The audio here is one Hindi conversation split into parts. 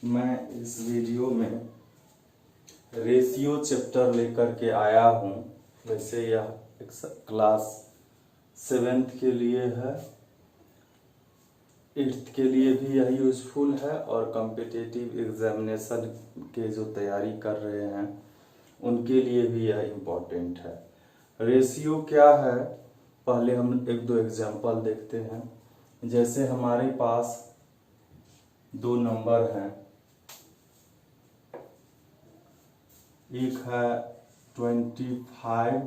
मैं इस वीडियो में रेशियो चैप्टर लेकर के आया हूँ। वैसे यह क्लास 7th के लिए है, 8th के लिए भी यह यूजफुल है और कॉम्पिटिटिव एग्जामिनेशन के जो तैयारी कर रहे हैं उनके लिए भी यह इम्पोर्टेंट है। रेशियो क्या है, पहले हम एक दो एग्जांपल देखते हैं। जैसे हमारे पास दो नंबर हैं, एक है 25,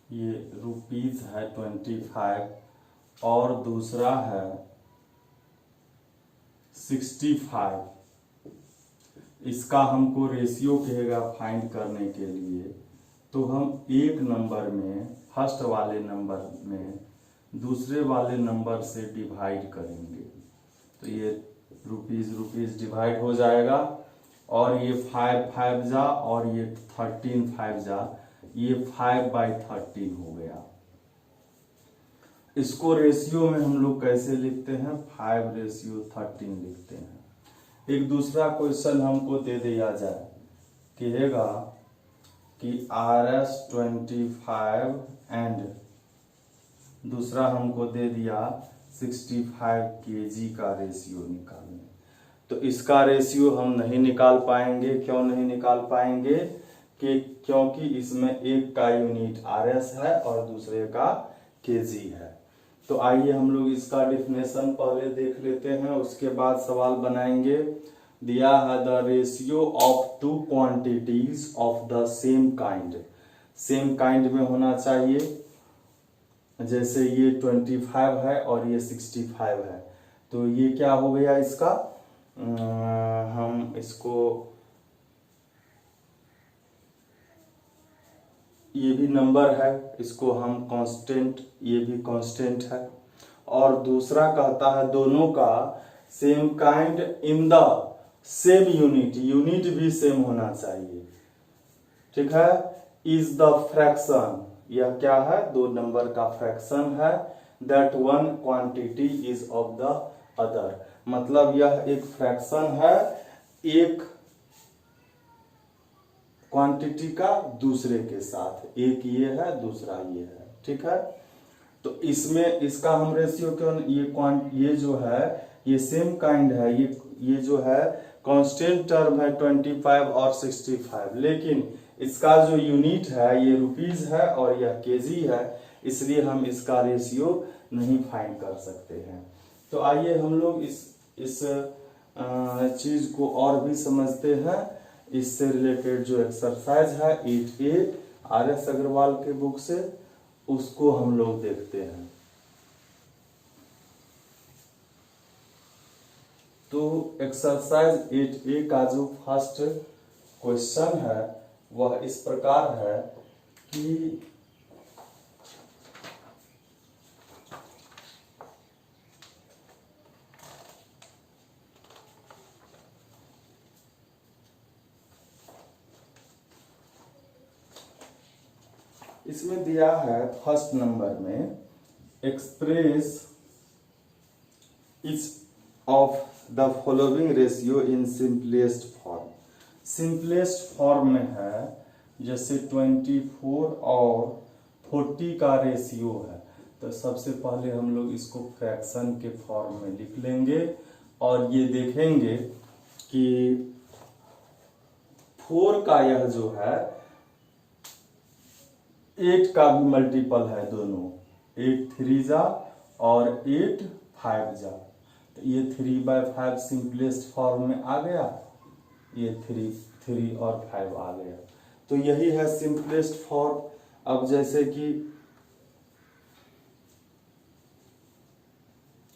ये रुपीज है 25, और दूसरा है 65। इसका हमको रेशियो कहेगा फाइंड करने के लिए। तो हम एक नंबर में, फर्स्ट वाले नंबर में दूसरे वाले नंबर से डिवाइड करेंगे तो ये रुपीज डिवाइड हो जाएगा, और ये 5 जा और ये 13 जा, ये 5/13 हो गया। इसको रेशियो में हम लोग कैसे लिखते हैं, 5:13 लिखते हैं। एक दूसरा क्वेश्चन हमको दे दिया जाए, कहेगा कि RS 25 एंड दूसरा हमको दे दिया 65 kg का रेशियो निकालने। तो इसका रेशियो हम नहीं निकाल पाएंगे। क्यों नहीं निकाल पाएंगे? क्योंकि इसमें एक का यूनिट RS है और दूसरे का kg है। तो आइए हम लोग इसका डेफिनेशन पहले देख लेते हैं, उसके बाद सवाल बनाएंगे। दिया है the ratio of two quantities of the same kind. Same kind में होना चाहिए। जैसे ये 25 है और ये 65 है, तो ये क्या हो गया इसका, हम इसको, ये भी नंबर है, इसको हम कांस्टेंट, ये भी कांस्टेंट है। और दूसरा कहता है दोनों का same kind in the same unit, unit भी सेम होना चाहिए। ठीक है। इज द फ्रैक्शन, यह क्या है, दो नंबर का फ्रैक्शन है। That one quantity is of the other, मतलब यह एक फ्रैक्शन है एक क्वांटिटी का दूसरे के साथ। एक ये है, दूसरा ये है। ठीक है। तो इसमें इसका हम रेशियो क्यों, ये जो है ये सेम काइंड है, ये जो है कांस्टेंट टर्म है 25 और 65, लेकिन इसका जो यूनिट है ये रुपीज है और यह केजी है, इसलिए हम इसका रेशियो नहीं फाइंड कर सकते हैं। तो आइए हम लोग इस चीज को और भी समझते हैं। इससे रिलेटेड जो एक्सरसाइज है 8A RS अग्रवाल के बुक से, उसको हम लोग देखते हैं। तो एक्सरसाइज 8A का जो फर्स्ट क्वेश्चन है वह इस प्रकार है कि इसमें दिया है फर्स्ट नंबर में express each of the following ratio in simplest form. Simplest form में है, जैसे 24 और 40 का रेशियो है, तो सबसे पहले हम लोग इसको फ्रैक्शन के फॉर्म में लिख लेंगे और ये देखेंगे कि 4 का यह जो है 8 का भी मल्टीपल है, दोनों 8 3 जा और 8 5 जा, तो ये 3/5 सिंपलेस्ट फॉर्म में आ गया, ये 3 और 5 आ गया। तो यही है सिंपलेस्ट फॉर्म। अब जैसे कि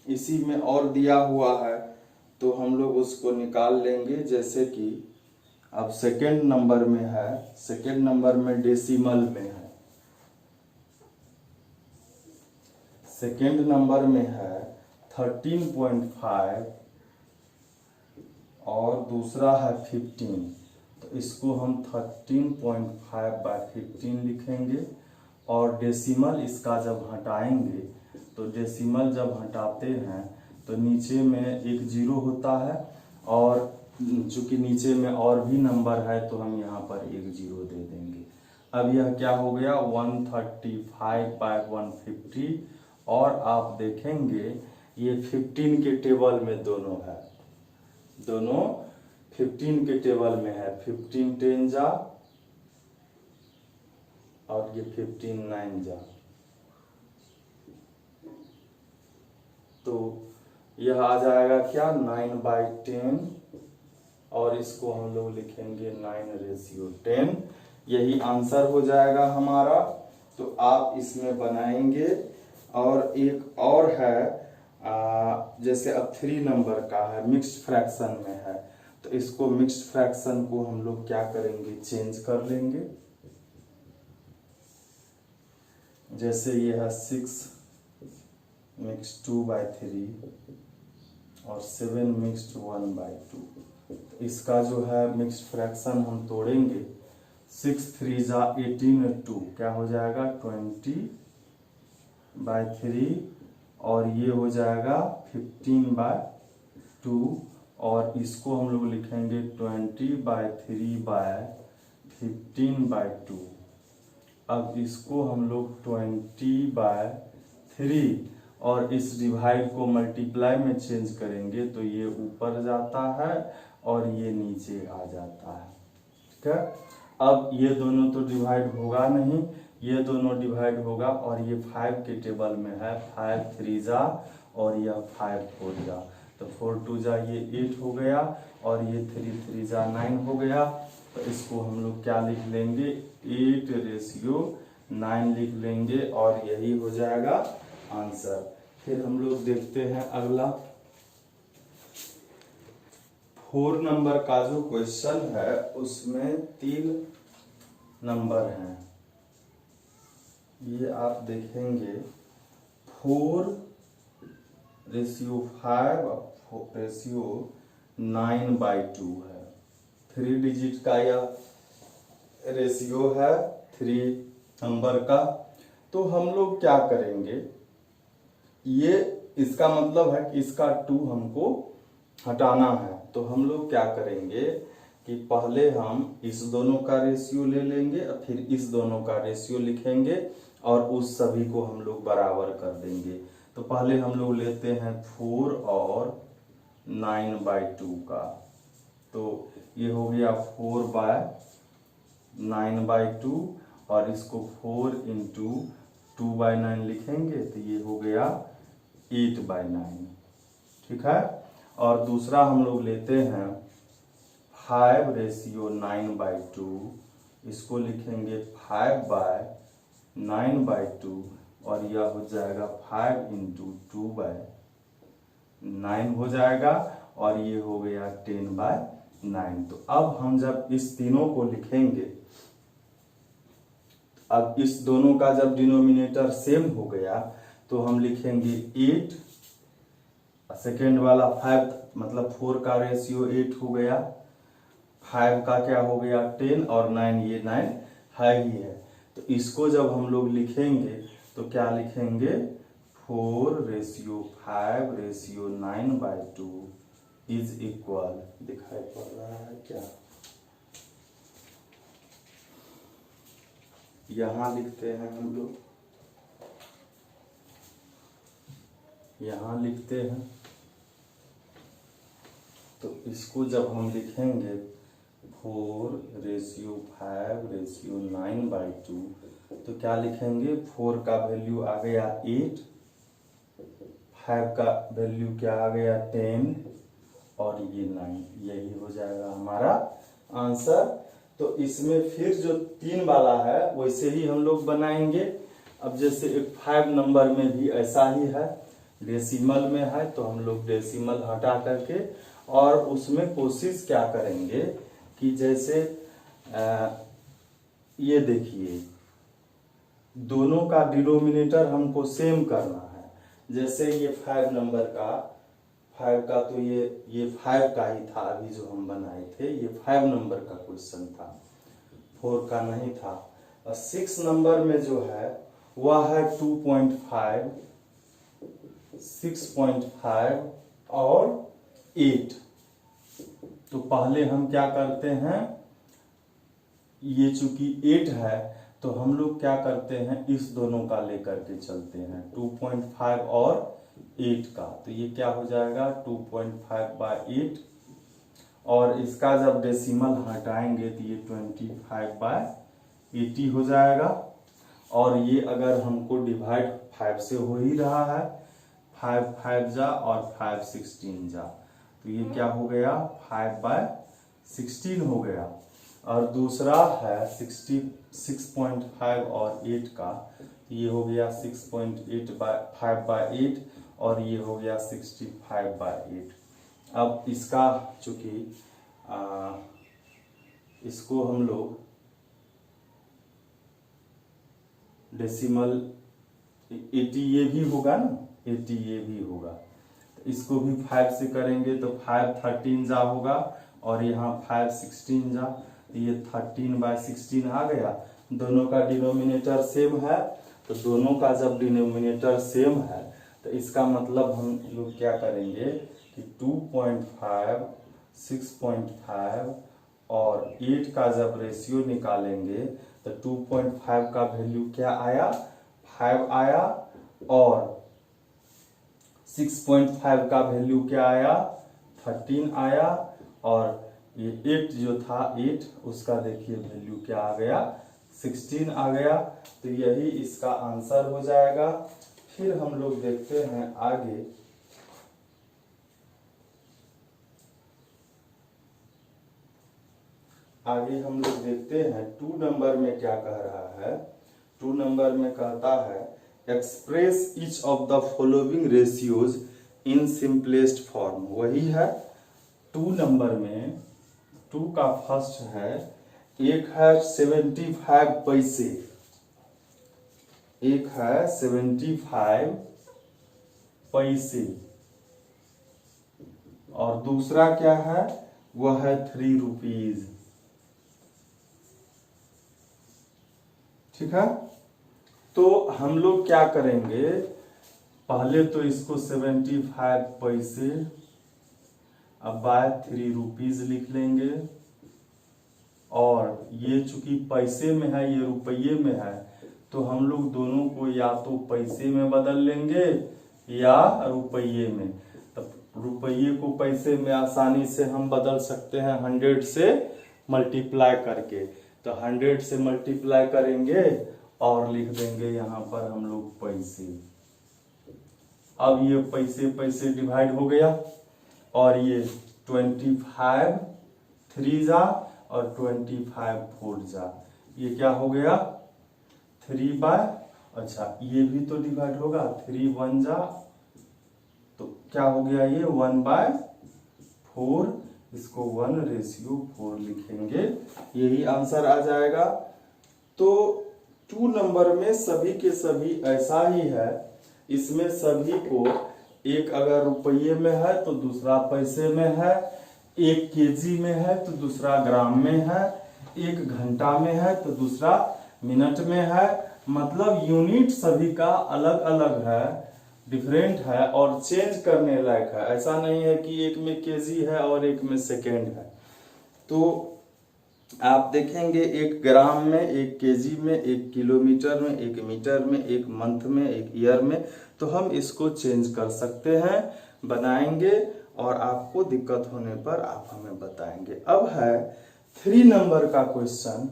इसी में और दिया हुआ है तो हम लोग उसको निकाल लेंगे। जैसे कि अब सेकेंड नंबर में है, सेकेंड नंबर में डेसिमल में है, सेकेंड नंबर में है 13.5 और दूसरा है 15, तो इसको हम 13.5/15 लिखेंगे। और डेसिमल इसका जब हटाएंगे, तो डेसिमल जब हटाते हैं तो नीचे में एक जीरो होता है और चूंकि नीचे में और भी नंबर है तो हम यहाँ पर एक 0 दे देंगे। अब यह क्या हो गया 135/150 और आप देखेंगे ये 15 के टेबल में दोनों है, दोनों 15 के टेबल में है। 15 10 जा और ये 15 9 जा, तो यह आ जाएगा क्या 9/10 और इसको हम लोग लिखेंगे 9/10। यही आंसर हो जाएगा हमारा। तो आप इसमें बनाएंगे। और एक और है जैसे अब 3 नंबर का है, मिक्स्ड फ्रैक्शन में है, तो इसको मिक्स्ड फ्रैक्शन को हम लोग क्या करेंगे चेंज कर लेंगे। जैसे ये है 6 मिक्स्ड 2/3 और 7 मिक्स्ड 1/2। इसका जो है मिक्स्ड फ्रैक्शन हम तोड़ेंगे। 6 3 जा 18 2 क्या हो जाएगा 20/3 और ये हो जाएगा 15/2 और इसको हम लोग लिखेंगे 20/3/15/2। अब इसको हम लोग 20/3 और इस डिवाइड को मल्टीप्लाई में चेंज करेंगे तो ये ऊपर जाता है और ये नीचे आ जाता है। ठीक है, अब ये दोनों तो डिवाइड होगा नहीं, ये दोनों डिवाइड होगा और ये 5 के टेबल में है। 5 3 जा और यह 5 4 जा, तो 4 2 जा ये 8 हो गया और ये 3 3 जा 9 हो गया। तो इसको हम लोग क्या लिख लेंगे 8/9 लिख लेंगे और यही हो जाएगा आंसर। फिर हम लोग देखते हैं अगला 4 नंबर का जो क्वेश्चन है उसमें 3 नंबर हैं। ये आप देखेंगे 4:5:9/2 है। 3 डिजिट का यह रेशियो है 3 नंबर का। तो हम लोग क्या करेंगे, ये इसका मतलब है कि इसका 2 हमको हटाना है। तो हम लोग क्या करेंगे कि पहले हम इस दोनों का रेशियो ले लेंगे और फिर इस दोनों का रेशियो लिखेंगे और उस सभी को हम लोग बराबर कर देंगे। तो पहले हम लोग लेते हैं 4 और 9/2 का, तो ये हो गया 4/9/2 और इसको 4 × 2/9 लिखेंगे तो ये हो गया 8/9। ठीक है, और दूसरा हम लोग लेते हैं 5:9/2, इसको लिखेंगे 5/9/2 और यह हो जाएगा 5 × 2/9 हो जाएगा और ये हो गया 10/9। तो अब हम जब इस तीनों को लिखेंगे, अब इस दोनों का जब डिनोमिनेटर सेम हो गया तो हम लिखेंगे 8, सेकेंड वाला 5 मतलब 4 का रेशियो 8 हो गया, 5 का क्या हो गया 10 और 9 ये 9 है ही है। तो इसको जब हम लोग लिखेंगे तो क्या लिखेंगे 4:5:9/2 इज इक्वल, दिखाई पड़ रहा है क्या, यहां लिखते हैं हम लोग, यहां लिखते हैं। तो इसको जब हम लिखेंगे 4:5:9/2 तो क्या लिखेंगे 4 का वैल्यू आ गया 8, 5 का वैल्यू क्या आ गया 10 और ये 9, यही हो जाएगा हमारा आंसर। तो इसमें फिर जो 3 वाला है वैसे ही हम लोग बनाएंगे। अब जैसे एक 5 नंबर में भी ऐसा ही है, डेसिमल में है, तो हम लोग डेसिमल हटा करके और उसमें कोशिश क्या करेंगे कि जैसे ये देखिए दोनों का डिनोमिनेटर हमको सेम करना है। जैसे ये 5 नंबर का 5 का तो ये 5 का ही था, अभी जो हम बनाए थे ये 5 नंबर का क्वेश्चन था, 4 का नहीं था। और 6 नंबर में जो है वह है 2.5, 6.5 और 8। तो पहले हम क्या करते हैं, ये चूंकि 8 है तो हम लोग क्या करते हैं, इस दोनों का लेकर के चलते हैं 2.5 और 8 का। तो ये क्या हो जाएगा 2.5/8, और इसका जब डेसिमल हटाएंगे तो ये 25/80 हो जाएगा। और ये अगर हमको डिवाइड 5 से हो ही रहा है, 5 5 जा और 5 16 जा, तो ये क्या हो गया 5/16 हो गया। और दूसरा है 6.5 और 8 का, तो ये हो गया 6.5/8 और ये हो गया 65/8। अब इसका चूंकि इसको हम लोग डेसिमल 80 ये भी होगा ना, 80 ये भी होगा, तो इसको भी 5 से करेंगे तो 5 13 जा होगा और यहाँ 5 16 जा, तो ये 13/16 आ गया। दोनों का डिनोमिनेटर सेम है, तो दोनों का जब डिनोमिनेटर सेम है तो इसका मतलब हम लोग क्या करेंगे कि 2.5 6.5 और 8 का जब रेशियो निकालेंगे तो 2.5 का वैल्यू क्या आया 5 आया, और 6.5 का वैल्यू क्या आया 13 आया, और ये 8 जो था 8 उसका देखिए वैल्यू क्या आ गया 16 आ गया। तो यही इसका आंसर हो जाएगा। फिर हम लोग देखते हैं आगे, हम लोग देखते हैं 2 नंबर में क्या कह रहा है। 2 नंबर में कहता है express each of the following ratios in simplest form. वही है 2 नंबर में, 2 का फर्स्ट है, एक है 75 पैसे, एक है 75 पैसे, और दूसरा क्या है वह है 3 रुपीज। ठीक है, तो हम लोग क्या करेंगे, पहले तो इसको 75 पैसे अब बाय 3 रुपीज लिख लेंगे, और ये चूंकि पैसे में है ये रुपये में है तो हम लोग दोनों को या तो पैसे में बदल लेंगे या रुपये में। तब रुपये को पैसे में आसानी से हम बदल सकते हैं 100 से मल्टीप्लाई करके, तो 100 से मल्टीप्लाई करेंगे और लिख देंगे यहाँ पर हम लोग पैसे। अब ये पैसे पैसे डिवाइड हो गया, और ये 25 3 जा और 25 4 जा, ये क्या हो गया 3 बाय, अच्छा ये भी तो डिवाइड होगा 3 1 जा, तो क्या हो गया ये 1/4, इसको 1:4 लिखेंगे, यही आंसर आ जाएगा। तो 2 नंबर में सभी के सभी ऐसा ही है, इसमें सभी को एक अगर रुपये में है तो दूसरा पैसे में है, एक केजी में है तो दूसरा ग्राम में है, एक घंटा में है तो दूसरा मिनट में है, मतलब यूनिट सभी का अलग अलग है, डिफरेंट है और चेंज करने लायक है। ऐसा नहीं है कि एक में केजी है और एक में सेकेंड है। तो आप देखेंगे एक ग्राम में, एक केजी में, एक किलोमीटर में, एक मीटर में, एक मंथ में, एक ईयर में, तो हम इसको चेंज कर सकते हैं, बनाएंगे, और आपको दिक्कत होने पर आप हमें बताएंगे। अब है 3 नंबर का क्वेश्चन।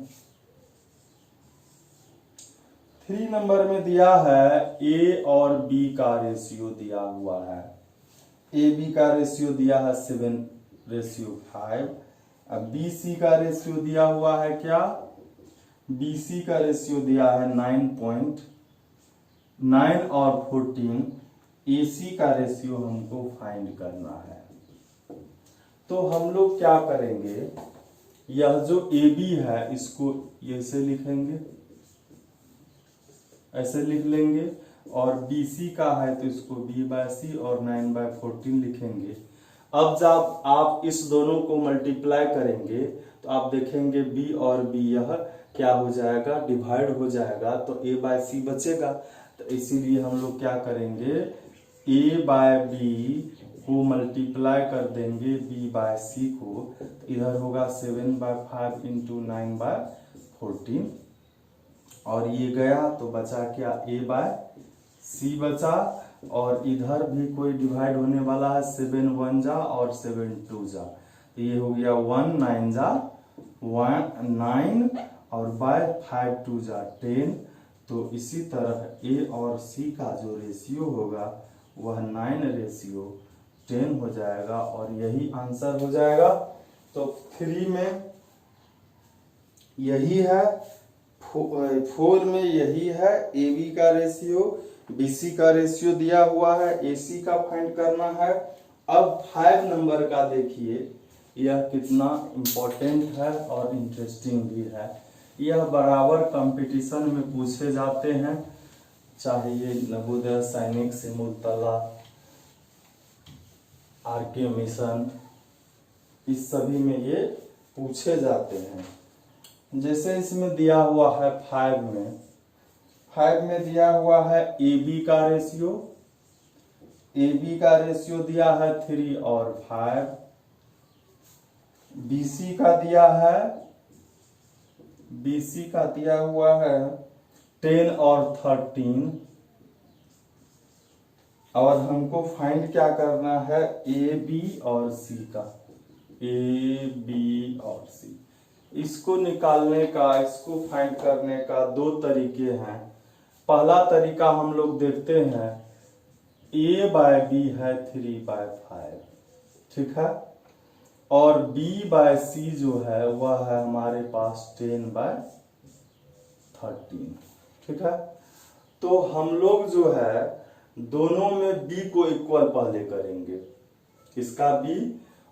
3 नंबर में दिया है ए और बी का रेशियो दिया हुआ है। ए बी का रेशियो दिया है 7:5। अब बी सी का रेशियो दिया हुआ है क्या, बी सी का रेशियो दिया है 9.9 और 14। ए सी का रेशियो हमको फाइंड करना है। तो हम लोग क्या करेंगे, यह जो ए बी है इसको ऐसे लिखेंगे, ऐसे लिख लेंगे, और बी सी का है तो इसको b/c और 9/14 लिखेंगे। अब जब आप इस दोनों को मल्टीप्लाई करेंगे तो आप देखेंगे b और b यह क्या हो जाएगा, डिवाइड हो जाएगा, तो a/c बचेगा। तो इसीलिए हम लोग क्या करेंगे, a/b को मल्टीप्लाई कर देंगे b बाय सी को, तो इधर होगा 7/5 इंटू 9/14, और ये गया तो बचा क्या, a बाय सी बचा, और इधर भी कोई डिवाइड होने वाला है, 7 1 जा और 7 2 जा, तो ये हो गया 1 9 जा 9 और बाय 5 2 जा 10। तो इसी तरह ए और सी का जो रेशियो होगा वह 9:10 हो जाएगा, और यही आंसर हो जाएगा। तो 3 में यही है, 4 में यही है, ए बी का रेशियो, बी सी का रेशियो दिया हुआ है, ए सी का फाइंड करना है। अब 5 नंबर का देखिए, यह कितना इम्पोर्टेंट है और इंटरेस्टिंग भी है। यह बराबर कंपटीशन में पूछे जाते हैं, चाहे ये नवोदय, सैनिक, सिमुलतला, आरके मिशन, इस सभी में ये पूछे जाते हैं। जैसे इसमें दिया हुआ है 5 में दिया हुआ है ए बी का रेशियो, दिया है 3 और 5, BC का दिया हुआ है 10 और 13, और हमको फाइंड क्या करना है, ए बी और सी का, ए बी और सी। इसको निकालने का, इसको फाइंड करने का 2 तरीके हैं। पहला तरीका हम लोग देखते हैं, a बाय बी है 3/5, ठीक है, और b बाय सी जो है वह है हमारे पास 10/13, ठीक है। तो हम लोग जो है दोनों में b को इक्वल पहले करेंगे, इसका b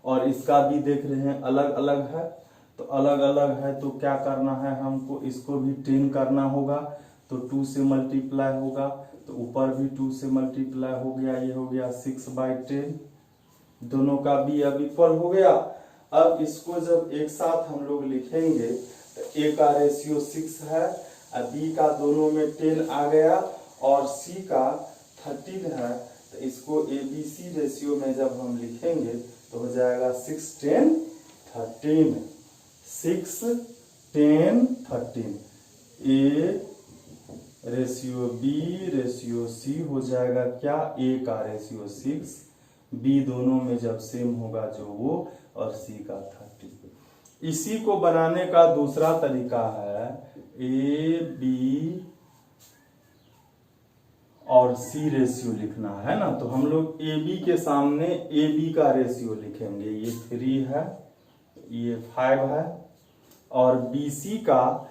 और इसका b देख रहे हैं अलग अलग है, तो अलग अलग है तो क्या करना है हमको, इसको भी 10 करना होगा, तो 2 से मल्टीप्लाई होगा, तो ऊपर भी 2 से मल्टीप्लाई हो गया, ये हो गया 6/10, दोनों का b अब इक्वल हो गया। अब इसको जब एक साथ हम लोग लिखेंगे तो a का रेशियो 6 है, b का दोनों में 10 आ गया, और c का 13 है, तो इसको ABC रेशियो में जब हम लिखेंगे तो हो जाएगा 6 10 13, 6 10 13, a ratio b ratio c हो जाएगा क्या, a का रेशियो 6, b दोनों में जब सेम होगा जो वो, और c का 30। इसी को बनाने का दूसरा तरीका है, a b और c रेशियो लिखना है ना, तो हम लोग ए बी के सामने ए बी का रेशियो लिखेंगे, ये 3 है, ये 5 है, और बी सी का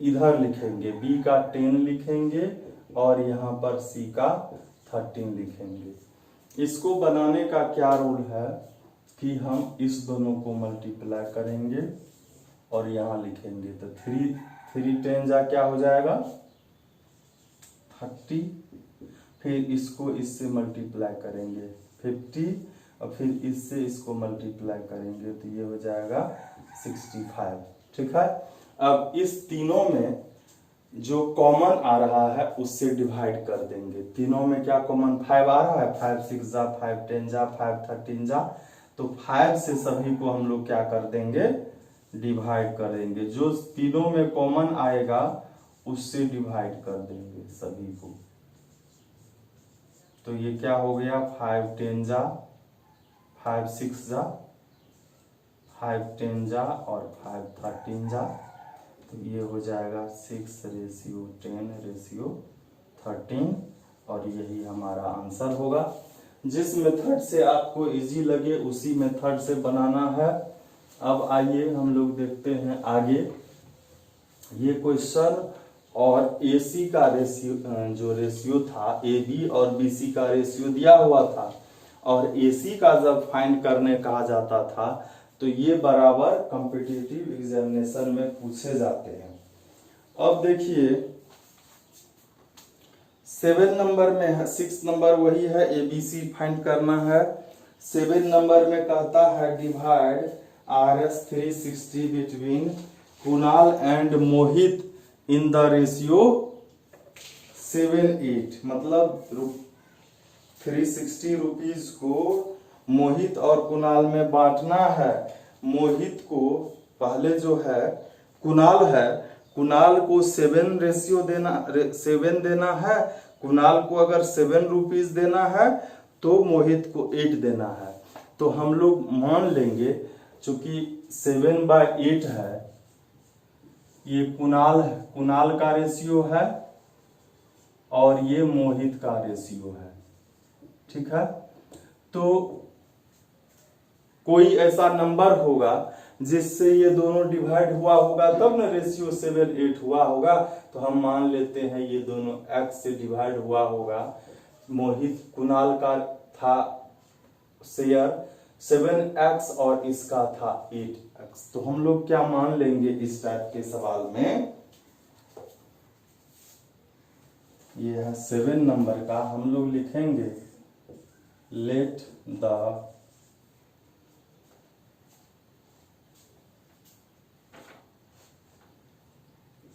इधर लिखेंगे, b का 10 लिखेंगे, और यहाँ पर c का 13 लिखेंगे। इसको बनाने का क्या रूल है कि हम इस दोनों को मल्टीप्लाई करेंगे और यहाँ लिखेंगे, तो 3 10 जा क्या हो जाएगा 30, फिर इसको इससे मल्टीप्लाई करेंगे 50, और फिर इससे इसको मल्टीप्लाई करेंगे तो ये हो जाएगा 65, ठीक है। अब इस तीनों में जो कॉमन आ रहा है उससे डिवाइड कर देंगे, तीनों में क्या कॉमन 5 आ रहा है, 5 6 जा 5 10 जा 5 13 जा, तो 5 से सभी को हम लोग क्या कर देंगे, डिवाइड करेंगे, जो तीनों में कॉमन आएगा उससे डिवाइड कर देंगे सभी को। तो ये क्या हो गया, 5 10 जा 5 6 जा 5 10 जा और 5 13 जा, तो ये हो जाएगा 6:10:13, और यही हमारा आंसर होगा। जिस मेथड से आपको इजी लगे उसी मेथड से बनाना है। अब आइए हम लोग देखते हैं आगे। ये क्वेश्चन और AC का रेशियो, जो रेशियो था AB और BC का रेशियो दिया हुआ था, और AC का जब फाइंड करने कहा जाता था तो ये बराबर कॉम्पिटिटिव एग्जामिनेशन में पूछे जाते हैं। अब देखिए 7 नंबर में है, 6 नंबर वही है, ABC फाइंड करना है। 7 नंबर में कहता है divide RS 360 between Kunal and Mohit in the ratio 7:8, मतलब 360 रुपीज को मोहित और कुणाल में बांटना है। मोहित को पहले जो है कुणाल है, कुणाल को 7 देना है। कुणाल को अगर 7 रुपीज देना है तो मोहित को 8 देना है। तो हम लोग मान लेंगे चूंकि 7/8 है, ये कुणाल का रेशियो है और ये मोहित का रेशियो है। ठीक है, तो कोई ऐसा नंबर होगा जिससे ये दोनों डिवाइड हुआ होगा तब ना रेशियो 7/8 हुआ होगा। तो हम मान लेते हैं ये दोनों x से डिवाइड हुआ होगा। मोहित कुणाल का था शेयर 7x और इसका था 8x। तो हम लोग क्या मान लेंगे इस टाइप के सवाल में, ये है 7 नंबर का, हम लोग लिखेंगे let the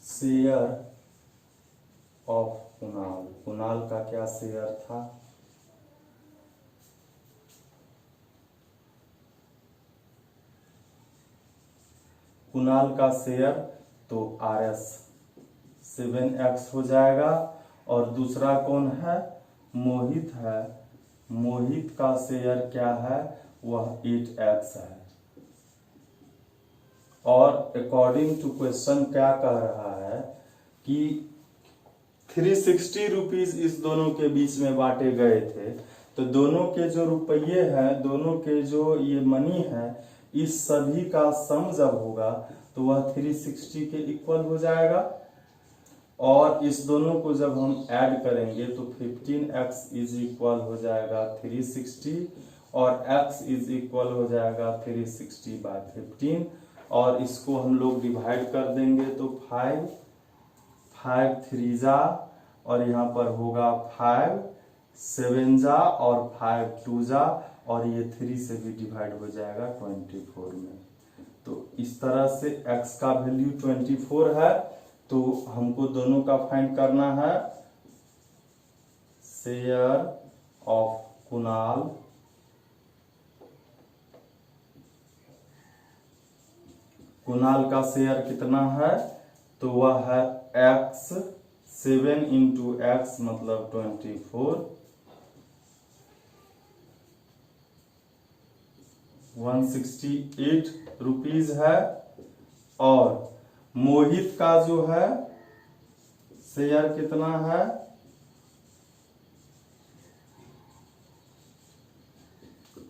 share of Kunal. Kunal का क्या शेयर था, कुणाल का शेयर तो RS 7x हो जाएगा। और दूसरा कौन है, मोहित है, मोहित का शेयर क्या है, वह 8x है। और अकॉर्डिंग टू क्वेश्चन क्या कह रहा है कि 360 रुपीज इस दोनों के बीच में बांटे गए थे। तो दोनों के जो रुपये हैं, दोनों के जो ये मनी है, इस सभी का सम जब होगा तो वह 360 के इक्वल हो जाएगा। और इस दोनों को जब हम ऐड करेंगे तो 15x इज इक्वल हो जाएगा 360 और x इज इक्वल हो जाएगा 360/15। और इसको हम लोग डिवाइड कर देंगे तो 5 3 जा और यहाँ पर होगा 5 7 जा और 5 2 जा और ये 3 से भी डिवाइड हो जाएगा 24 में। तो इस तरह से x का वैल्यू 24 है। तो हमको दोनों का फाइंड करना है, शेयर ऑफ कुणाल कुणाल का शेयर कितना है, तो वह है x 7 इंटू x मतलब 24 168 रुपीज है। और मोहित का जो है शेयर कितना है,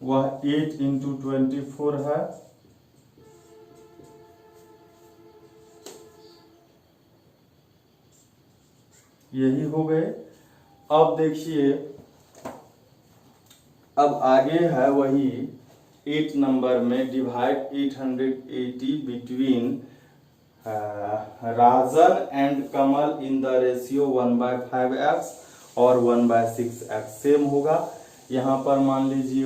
वह 8 इंटू 24 है। यही हो गए। अब देखिए, अब आगे है वही 8 नंबर में divide 880 between Rajan and Kamal in the ratio 1/5x और 1/6x। सेम होगा, यहाँ पर मान लीजिए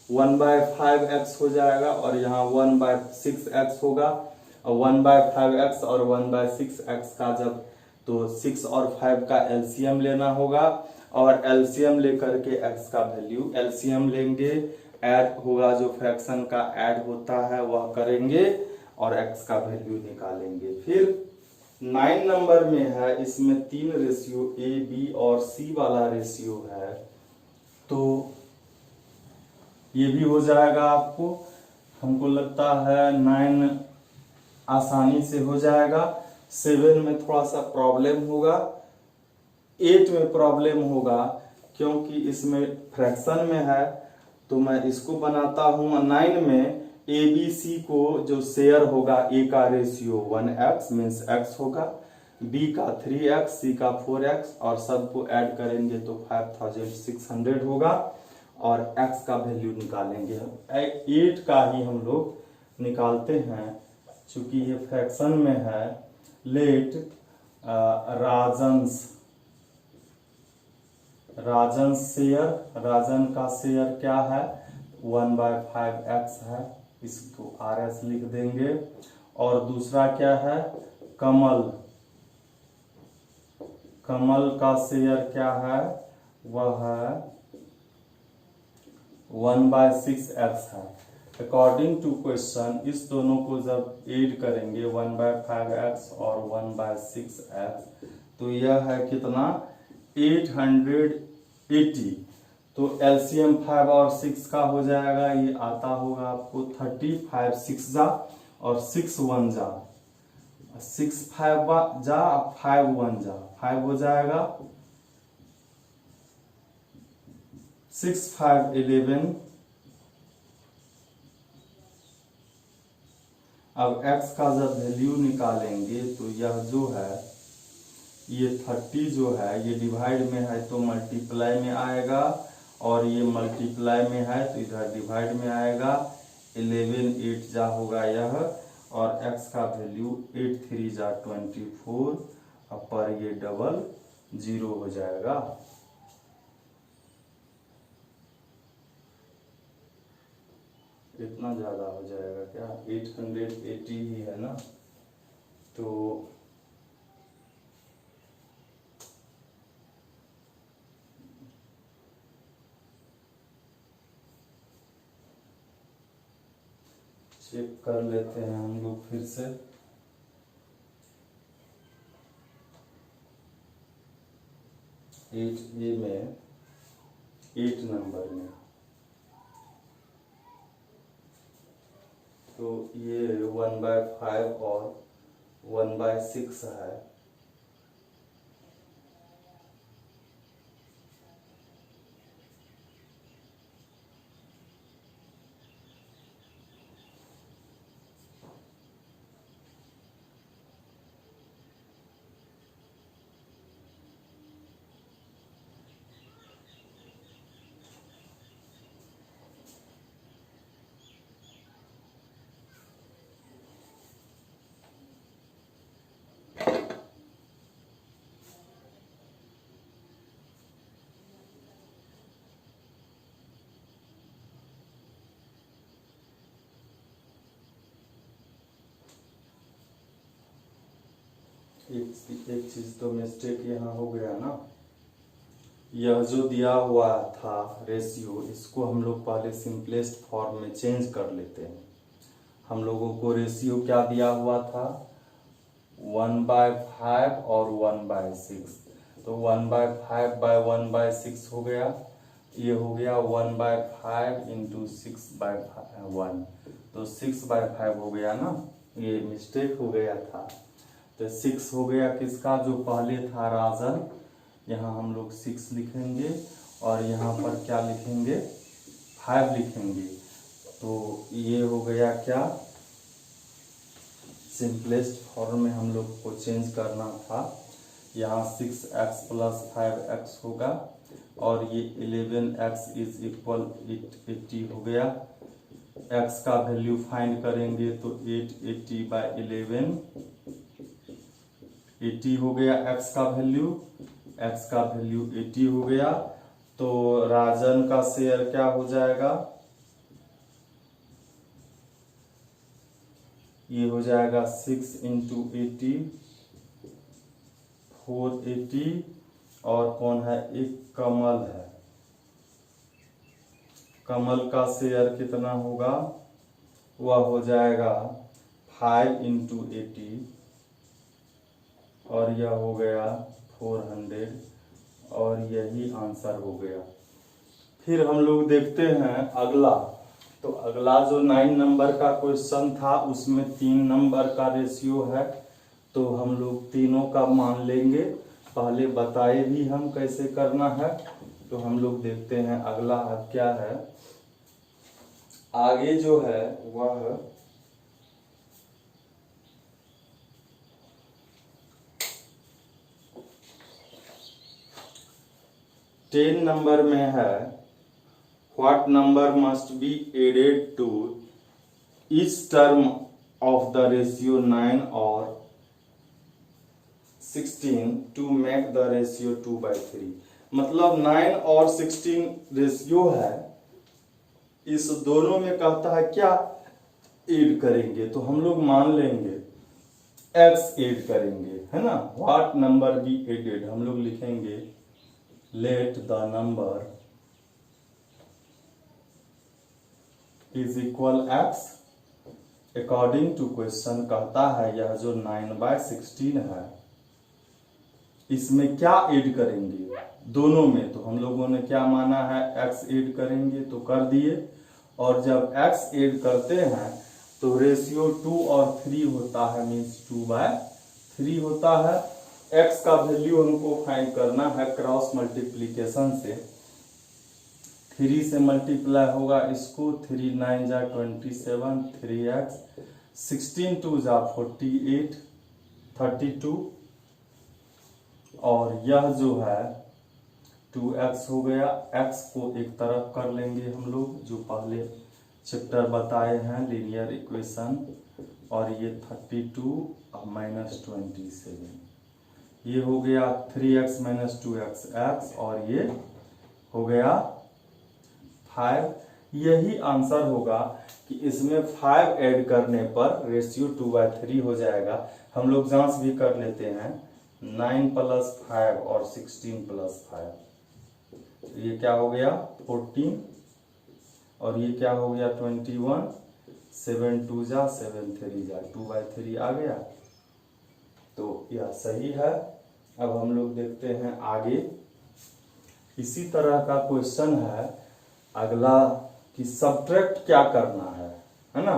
1/5x हो जाएगा और यहाँ 1/6x होगा। और 1/5x और 1/6x का जब तो 6 और 5 का एलसीएम लेना होगा और एलसीएम लेकर के x का वैल्यू, एलसीएम लेंगे, ऐड होगा, जो फ्रैक्शन का ऐड होता है वह करेंगे और x का वैल्यू निकालेंगे। फिर 9 नंबर में है, इसमें 3 रेशियो A, B और C वाला रेशियो है। तो ये भी हो जाएगा आपको, हमको लगता है 9 आसानी से हो जाएगा। 7 में थोड़ा सा प्रॉब्लम होगा, 8 में प्रॉब्लम होगा क्योंकि इसमें फ्रैक्शन में है। तो मैं इसको बनाता हूँ। 9 में ABC को जो शेयर होगा, A का रेशियो 1x मीन्स x होगा, B का 3x, C का 4x और सबको ऐड करेंगे तो 5600 होगा और x का वैल्यू निकालेंगे। 8 का ही हम लोग निकालते हैं चूंकि ये फ्रैक्शन में है। लेट राजन शेयर, राजन का शेयर क्या है, 1/5x है, इसको RS लिख देंगे। और दूसरा क्या है, कमल का शेयर क्या है, वह है 1/6x है। अकॉर्डिंग टू क्वेश्चन इस दोनों को जब ऐड करेंगे 1/5x और 1/6x तो यह है कितना 880। तो एलसीएम 5 और 6 का हो जाएगा, ये आता होगा आपको 35 6 जा और 6 1 जा, 6 5 जा 5 1 जा, 5 हो जाएगा 6 5 11। अब x का जब वैल्यू निकालेंगे तो यह जो है ये 30 जो है ये डिवाइड में है तो मल्टीप्लाई में आएगा, और ये मल्टीप्लाई में है तो इधर डिवाइड में आएगा। 11 8 जा होगा यह, और x का वैल्यू 8 3 जा 24, पर ये डबल 0 हो जाएगा। इतना ज़्यादा हो जाएगा क्या, 880 ही है ना, तो चेक कर लेते हैं हम लोग फिर से। एट ए में 8 नंबर में तो ये 1/5 और 1/6 है। एक चीज तो मिस्टेक यहाँ हो गया ना, यह जो दिया हुआ था रेशियो इसको हम लोग पहले सिंपलेस्ट फॉर्म में चेंज कर लेते हैं। हम लोगों को रेशियो क्या दिया हुआ था 1/5 और 1/6, तो 1/5/1/6 हो गया, ये हो गया 1/5 इंटू 6/1, तो 6/5 हो गया ना, ये मिस्टेक हो गया था। तो 6 हो गया किसका जो पहले था राजन, यहाँ हम लोग 6 लिखेंगे और यहाँ पर क्या लिखेंगे 5 लिखेंगे, तो ये हो गया क्या सिंपलेस्ट फॉर्म में हम लोग को चेंज करना था। यहाँ 6x + 5x होगा और ये 11x इज इक्वल 80 हो गया। x का वैल्यू फाइंड करेंगे तो 880/11 80 हो गया x का वैल्यू, x का वैल्यू 80 हो गया। तो राजन का शेयर क्या हो जाएगा, ये हो जाएगा 6 इंटू 80 480, और कौन है एक कमल है, कमल का शेयर कितना होगा वह हो जाएगा 5 इंटू 80 और यह हो गया 400, और यही आंसर हो गया। फिर हम लोग देखते हैं अगला, तो अगला जो 9 नंबर का क्वेश्चन था उसमें 3 नंबर का रेशियो है, तो हम लोग तीनों का मान लेंगे, पहले बताए भी हम कैसे करना है। तो हम लोग देखते हैं अगला क्या है, आगे जो है वह 10 नंबर में है, what number must be added to each term of the ratio 9 और 16 टू मेक द रेशियो 2/3। मतलब 9 और 16 रेशियो है, इस दोनों में कहता है क्या ऐड करेंगे, तो हम लोग मान लेंगे x ऐड करेंगे, है ना। व्हाट नंबर बी एडेड, हम लोग लिखेंगे let the number is equal x। According to question कहता है यह जो 9/16 है इसमें क्या ऐड करेंगे दोनों में, तो हम लोगों ने क्या माना है x ऐड करेंगे तो कर दिए। और जब x ऐड करते हैं तो रेशियो 2 और 3 होता है, मीन्स 2/3 होता है। x का वैल्यू हमको फाइंड करना है क्रॉस मल्टीप्लीकेशन से। 3 से मल्टीप्लाई होगा इसको, 3 9 जा 27, 3x, 16 2 जा 48, 32 और यह जो है 2x हो गया। x को एक तरफ कर लेंगे हम लोग जो पहले चैप्टर बताए हैं लीनियर इक्वेशन, और ये 32 और -27, ये हो गया 3x - 2x x, और ये हो गया 5। यही आंसर होगा कि इसमें 5 ऐड करने पर रेशियो 2/3 हो जाएगा। हम लोग जांच भी कर लेते हैं, 9 + 5 और 16 + 5, ये क्या हो गया 14, और ये क्या हो गया 21, 7 2 जा 7 3 जा 2/3 आ गया। तो यह सही है। अब हम लोग देखते हैं आगे। इसी तरह का क्वेश्चन है अगला कि सब्ट्रैक्ट क्या करना है ना।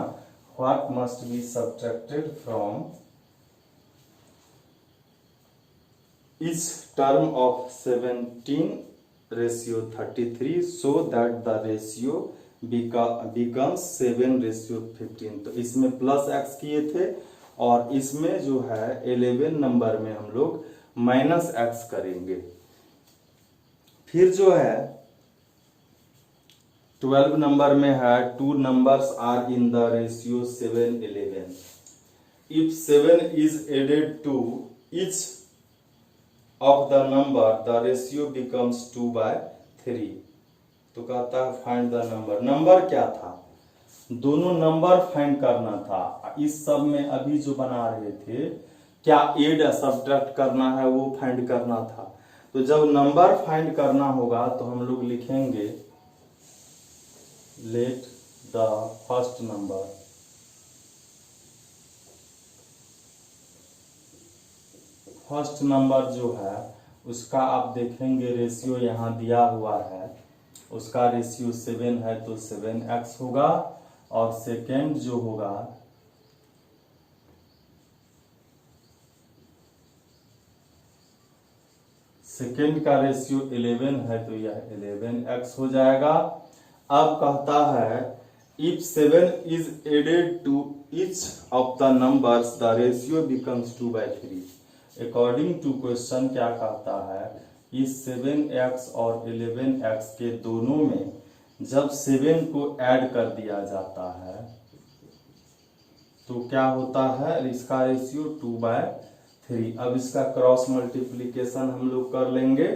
What must be subtracted from each term of 17/33 so that the ratio becomes 7/15। तो इसमें +x किए थे और इसमें जो है 11 नंबर में हम लोग -x करेंगे। फिर जो है 12 नंबर में है 2 numbers are in the ratio 7/11। If 7 is added to each of the number the ratio becomes 2/3। तो कहता है फाइंड द नंबर। नंबर क्या था, दोनों नंबर फाइंड करना था। इस सब में अभी जो बना रहे थे क्या एड सब्ट्रैक्ट करना है वो फाइंड करना था। तो जब नंबर फाइंड करना होगा तो हम लोग लिखेंगे let the first number first number जो है उसका आप देखेंगे रेशियो यहाँ दिया हुआ है, उसका रेशियो 7 है तो 7x होगा। और सेकेंड जो होगा सेकेंड का रेशियो 11 है तो यह 11x हो जाएगा। अब कहता है if 7 is added to each of the numbers the ratio becomes 2/3। According to question क्या कहता है, इस 7x और 11x के दोनों में जब 7 को ऐड कर दिया जाता है तो क्या होता है, इसका रेशियो 2/3। अब इसका क्रॉस मल्टीप्लीकेशन हम लोग कर लेंगे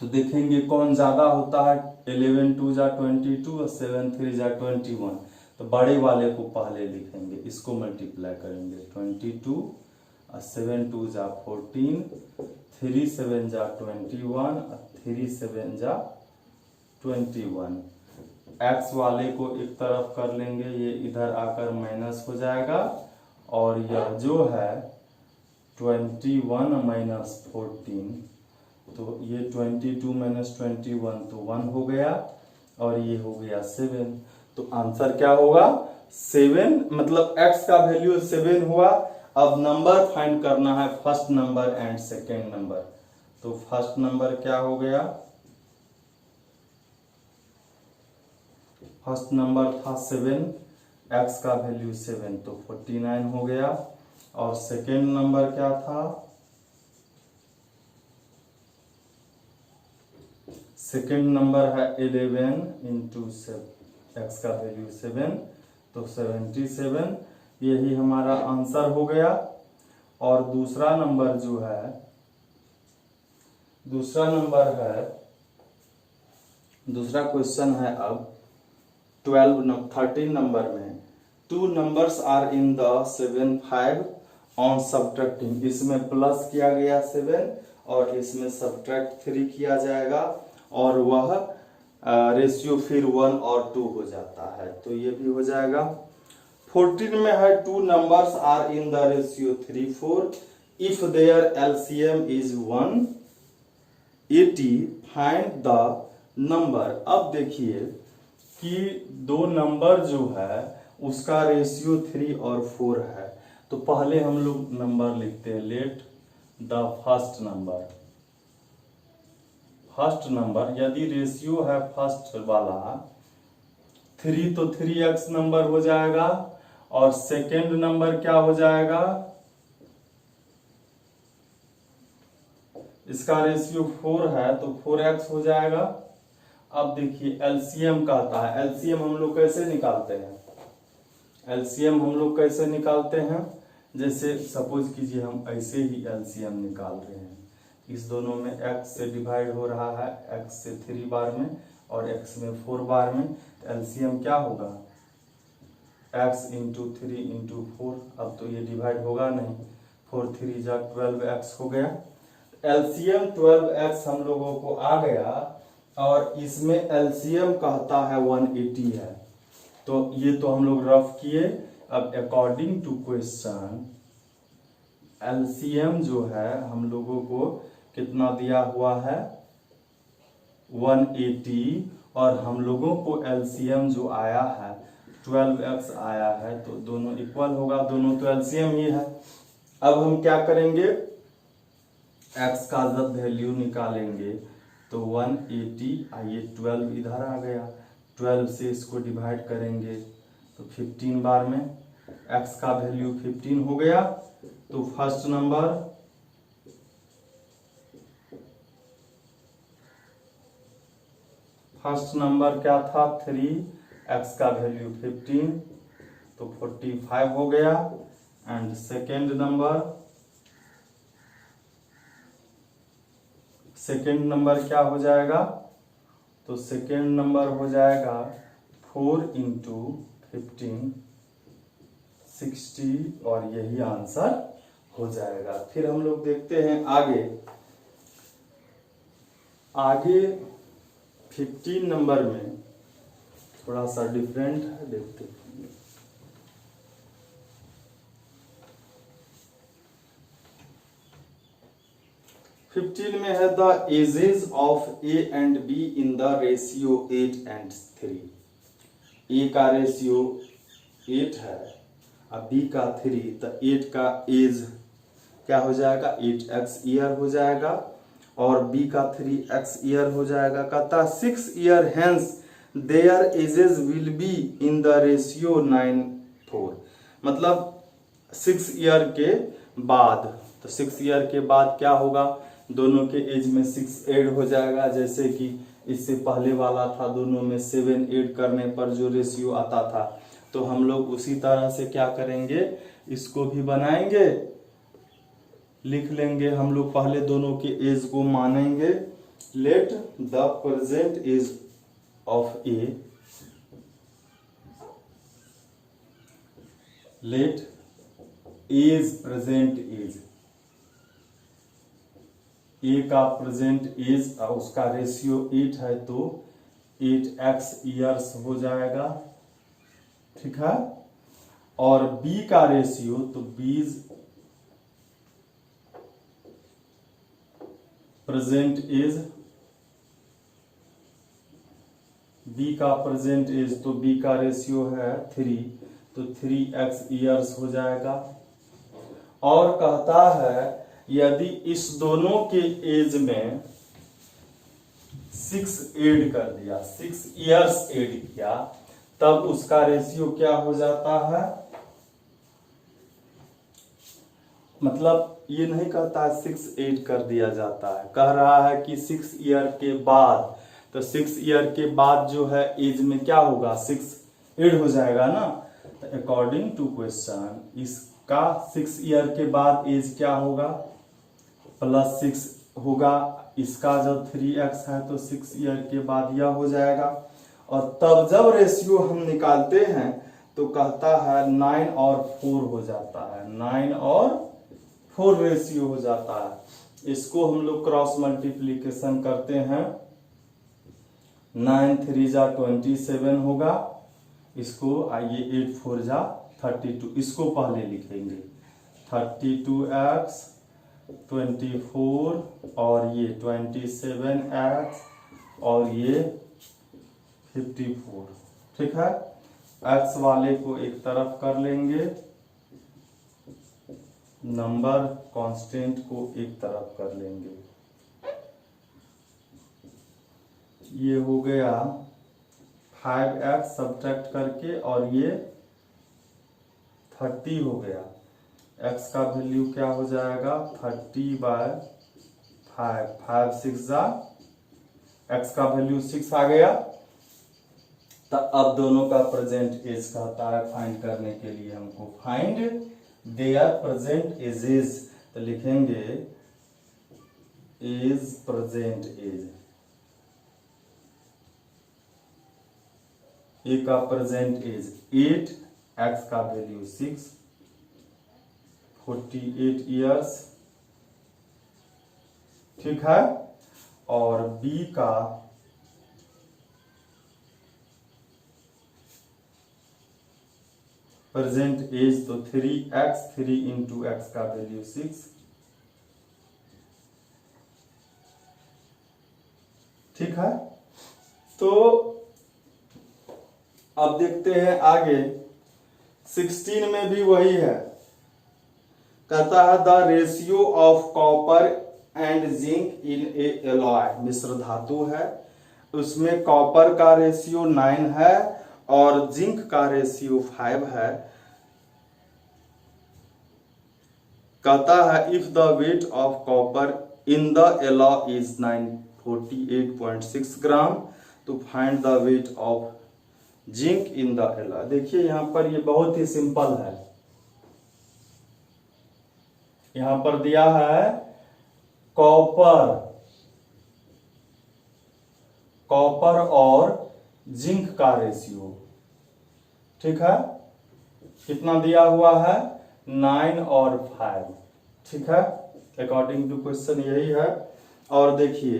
तो देखेंगे कौन ज्यादा होता है। 11 2 जा 22 और 7 3 जा 21, तो बड़े वाले को पहले लिखेंगे, इसको मल्टीप्लाई करेंगे 22 और 7 2 जा 14, 3 7 जा 21 और 3 7 जा 21। x वाले को एक तरफ कर लेंगे, ये इधर आकर माइनस हो जाएगा। और यह जो है 21 - 14, तो ये 22 - 21 तो 1 हो गया, और ये हो गया 7। तो आंसर क्या होगा 7, मतलब x का वैल्यू 7 हुआ। अब नंबर फाइंड करना है first number and second number. तो फर्स्ट नंबर क्या हो गया, फर्स्ट नंबर था 7, x का वैल्यू 7 तो 49 हो गया। और सेकेंड नंबर क्या था, सेकेंड नंबर है 11 इंटू x का वैल्यू 7 तो 77, यही हमारा आंसर हो गया। और दूसरा नंबर जो है, दूसरा क्वेश्चन है अब 13 नंबर में 2 numbers are in the 7 5 on subtracting। इसमें प्लस किया गया 7 और इसमें सब्ट्रैक्ट 3 किया जाएगा, और वह रेशियो फिर 1 और 2 हो जाता है, तो ये भी हो जाएगा। 14 में है 2 numbers are in the ratio 3, 4 if there LCM is 180 find the number. अब देखिए कि दो नंबर जो है उसका रेशियो 3 और 4 है, तो पहले हम लोग नंबर लिखते हैं। लेट द फर्स्ट नंबर यदि रेशियो है फर्स्ट वाला 3 तो 3x नंबर हो जाएगा, और सेकेंड नंबर क्या हो जाएगा, इसका रेशियो 4 है तो 4x हो जाएगा। अब देखिए एलसीएम कहता है, एलसीएम हम लोग कैसे निकालते हैं, जैसे सपोज कीजिए हम ऐसे ही एलसीएम निकाल रहे हैं, इस दोनों में x से डिवाइड हो रहा है, x से 3 बार में और x में 4 बार में, तो एलसीएम क्या होगा x इंटू 3 इंटू 4। अब तो ये डिवाइड होगा नहीं, 4 3 जा 12x हो गया। एलसीएम 12x हम लोगों को आ गया, और इसमें एलसीएम कहता है 180 है, तो ये तो हम लोग रफ किए। अब अकॉर्डिंग टू क्वेश्चन एलसीएम जो है हम लोगों को कितना दिया हुआ है 180, और हम लोगों को एलसीएम जो आया है 12x आया है, तो दोनों इक्वल होगा, दोनों तो एलसीएम ही है। अब हम क्या करेंगे, x का जब वैल्यू निकालेंगे तो 180, आइए 12 इधर आ गया, 12 से इसको डिवाइड करेंगे तो 15 बार में x का वैल्यू 15 हो गया। तो फर्स्ट नंबर क्या था 3, x का वैल्यू 15 तो 45 हो गया। एंड सेकेंड नंबर क्या हो जाएगा, तो सेकेंड नंबर हो जाएगा 4 इंटू 15 60, और यही आंसर हो जाएगा। फिर हम लोग देखते हैं आगे 15 नंबर में थोड़ा सा डिफरेंट है, देखते हैं। फिफ्टीन में है the ages of A and B in the ratio 8 and 3। A का रेशियो 8 है और बी का 3, तो 8 का एज क्या हो जाएगा 8x ईयर हो जाएगा, और बी का 3x ईयर हो जाएगा। कहता 6 year hence there edges will be in the ratio 9:4, मतलब 6 ईयर के बाद, तो 6 ईयर के बाद क्या होगा, दोनों के एज में 6 ऐड हो जाएगा, जैसे कि इससे पहले वाला था दोनों में 7 ऐड करने पर जो रेशियो आता था, तो हम लोग उसी तरह से क्या करेंगे, इसको भी बनाएंगे, लिख लेंगे। हम लोग पहले दोनों के एज को मानेंगे। Let the present age of A, let age present age, A का प्रेजेंट एज उसका रेशियो 8 है तो 8x ईयर्स हो जाएगा, ठीक है। और बी का रेशियो, तो बीज प्रेजेंट एज, बी का प्रेजेंट एज, तो बी का रेशियो है 3, तो 3x ईयर्स हो जाएगा। और कहता है यदि इस दोनों के एज में 6 ऐड कर दिया, 6 ईयर्स ऐड किया, तब उसका रेशियो क्या हो जाता है, मतलब ये नहीं कहता है 6 ऐड कर दिया जाता है, कह रहा है कि 6 ईयर के बाद, तो 6 ईयर के बाद जो है एज में क्या होगा 6 ऐड हो जाएगा ना। तो अकॉर्डिंग टू क्वेश्चन इसका 6 ईयर के बाद एज क्या होगा, +6 होगा, इसका जब 3x है तो 6 ईयर के बाद यह हो जाएगा। और तब जब रेशियो हम निकालते हैं तो कहता है 9 और 4 हो जाता है, 9 और 4 रेशियो हो जाता है। इसको हम लोग क्रॉस मल्टीप्लीकेशन करते हैं 9 3 जा 27 होगा। इसको आइए 8 4 जा 32, इसको पहले लिखेंगे 32x 24 और ये 27x और ये 54। ठीक है, x वाले को एक तरफ कर लेंगे, नंबर कांस्टेंट को एक तरफ कर लेंगे। ये हो गया 5x सब्ट्रैक्ट करके और ये 30 हो गया। x का वैल्यू क्या हो जाएगा 30/5, 5 6 जा, x का वैल्यू 6 आ गया। तो अब दोनों का प्रेजेंट एज कहता है फाइंड करने के लिए हमको फाइंड देयर प्रेजेंट एजेस। तो लिखेंगे इज प्रेजेंट एज, ए का प्रेजेंट एज 8, एक्स का वैल्यू 6, 48 ईयर्स। ठीक है, और बी का प्रेजेंट एज तो 3x, 3 इंटू एक्स का वैल्यू 6। ठीक है, तो अब देखते हैं आगे 16 में भी वही है, कहता है the ratio of copper and zinc in a alloy, मिश्र धातु है, उसमें कॉपर का रेशियो 9 है और जिंक का रेशियो 5 है। कहता है if the weight of copper in the alloy is 948.6 ग्राम तो find the weight of zinc in the alloy. देखिए यहां पर ये बहुत ही सिंपल है, यहां पर दिया है कॉपर और जिंक का रेशियो। ठीक है, कितना दिया हुआ है 9 और 5। ठीक है, अकॉर्डिंग टू क्वेश्चन यही है। और देखिए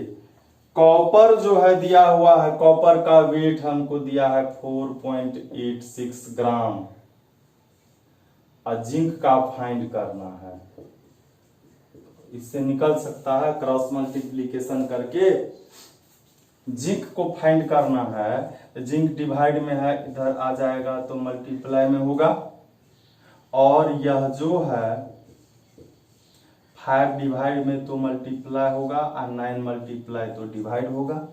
कॉपर जो है दिया हुआ है, कॉपर का वेट हमको दिया है 4.86 ग्राम और जिंक का फाइंड करना है। इससे निकल सकता है क्रॉस मल्टीप्लीकेशन करके जिंक को फाइंड करना है। जिंक डिवाइड में है, इधर आ जाएगा तो मल्टीप्लाई में होगा, और यह जो है 5 डिवाइड में तो मल्टीप्लाई होगा और 9 मल्टीप्लाई तो डिवाइड होगा।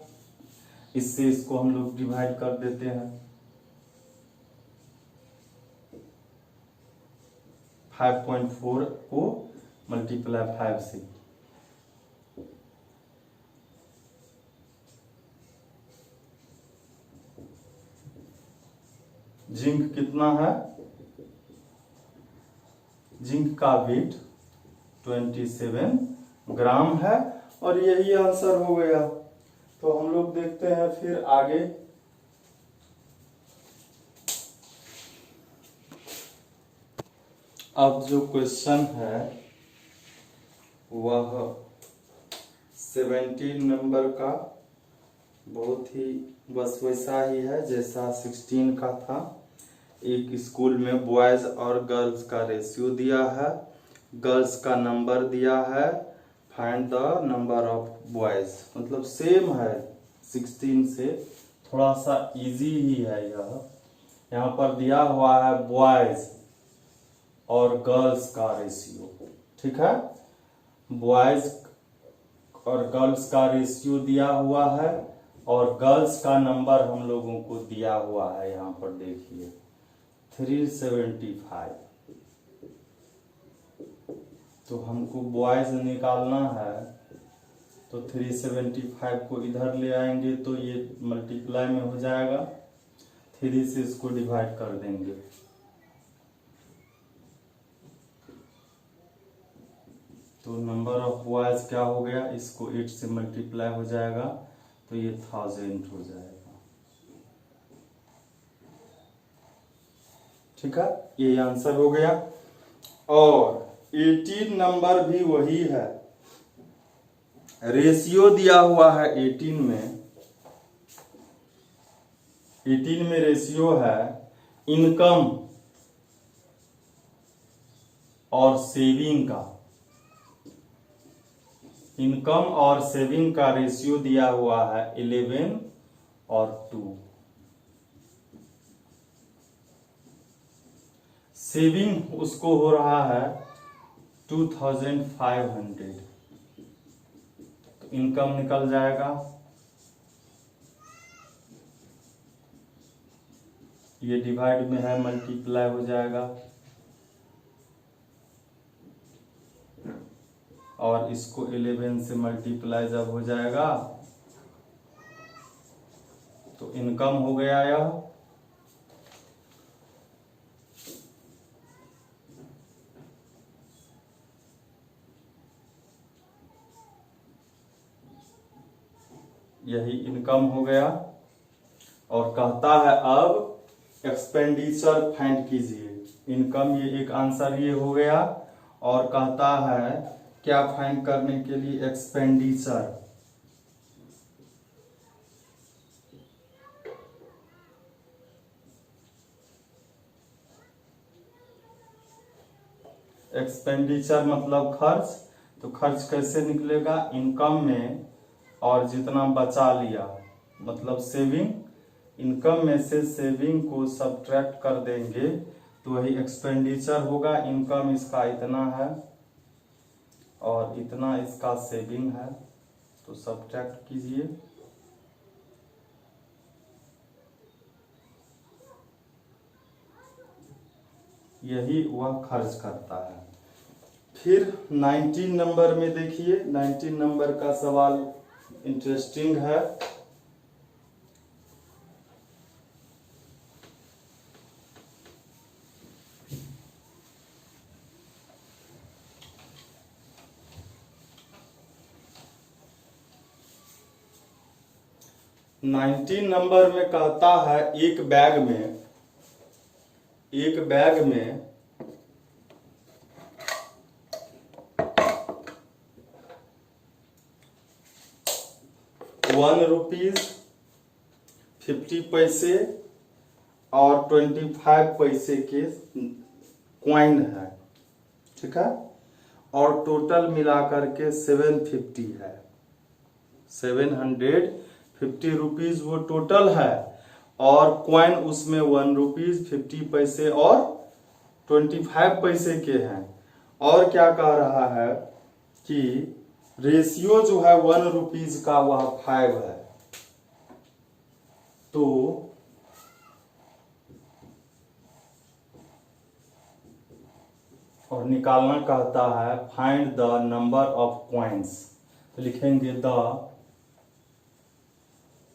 इससे इसको हम लोग डिवाइड कर देते हैं। 5.4 को मल्टीप्लाई 5 से, जिंक कितना है, जिंक का वेट 27 ग्राम है और यही आंसर हो गया। तो हम लोग देखते हैं फिर आगे। अब जो क्वेश्चन है वह 17 नंबर का बहुत ही बस वैसा ही है जैसा 16 का था। एक स्कूल में बॉयज और गर्ल्स का रेशियो दिया है, गर्ल्स का नंबर दिया है, find the number of boys. मतलब सेम है 16 से, थोड़ा सा इजी ही है यह। यहाँ पर दिया हुआ है बॉयज और गर्ल्स का रेशियो। ठीक है, बॉयज और गर्ल्स का रेशियो दिया हुआ है और गर्ल्स का नंबर हम लोगों को दिया हुआ है। यहाँ पर देखिए 375। तो हमको बॉयज निकालना है तो 375 को इधर ले आएंगे तो ये मल्टीप्लाई में हो जाएगा, 3 से इसको डिवाइड कर देंगे। तो नंबर ऑफ बॉयज क्या हो गया, इसको 8 से मल्टीप्लाई हो जाएगा तो ये 1000 हो जाएगा। ठीक है, ये आंसर हो गया। और 18 नंबर भी वही है, रेशियो दिया हुआ है 18 में 18 में रेशियो है इनकम और सेविंग का। इनकम और सेविंग का रेशियो दिया हुआ है 11 और 2। सेविंग उसको हो रहा है 2500, तो इनकम निकल जाएगा, ये डिवाइड में है, मल्टीप्लाई हो जाएगा, और इसको 11 से मल्टीप्लाई जब हो जाएगा तो इनकम हो गया यह। यही इनकम हो गया। और कहता है अब एक्सपेंडिचर फाइंड कीजिए। इनकम ये एक आंसर ये हो गया, और कहता है क्या फाइंड करने के लिए, एक्सपेंडिचर। एक्सपेंडिचर मतलब खर्च, तो खर्च कैसे निकलेगा, इनकम में और जितना बचा लिया मतलब सेविंग, इनकम में से सेविंग को सब्ट्रैक्ट कर देंगे तो वही एक्सपेंडिचर होगा। इनकम इसका इतना है और इतना इसका सेविंग है, तो सब्ट्रैक्ट कीजिए। यही वह खर्च करता है। फिर 19 नंबर में देखिए, 19 नंबर का सवाल इंटरेस्टिंग है। नाइनटीन नंबर में कहता है एक बैग में 1 रुपीज 50 पैसे और 25 पैसे के क्वाइन है, ठीक है, और टोटल मिलाकर के 750 है। 750 रुपीज वो टोटल है, और क्वाइन उसमें 1 रुपीज 50 पैसे और 25 पैसे के हैं। और क्या कह रहा है कि रेशियो जो है 1 रुपीज का वह 5 है, तो और निकालना कहता है find the number of coins, तो लिखेंगे the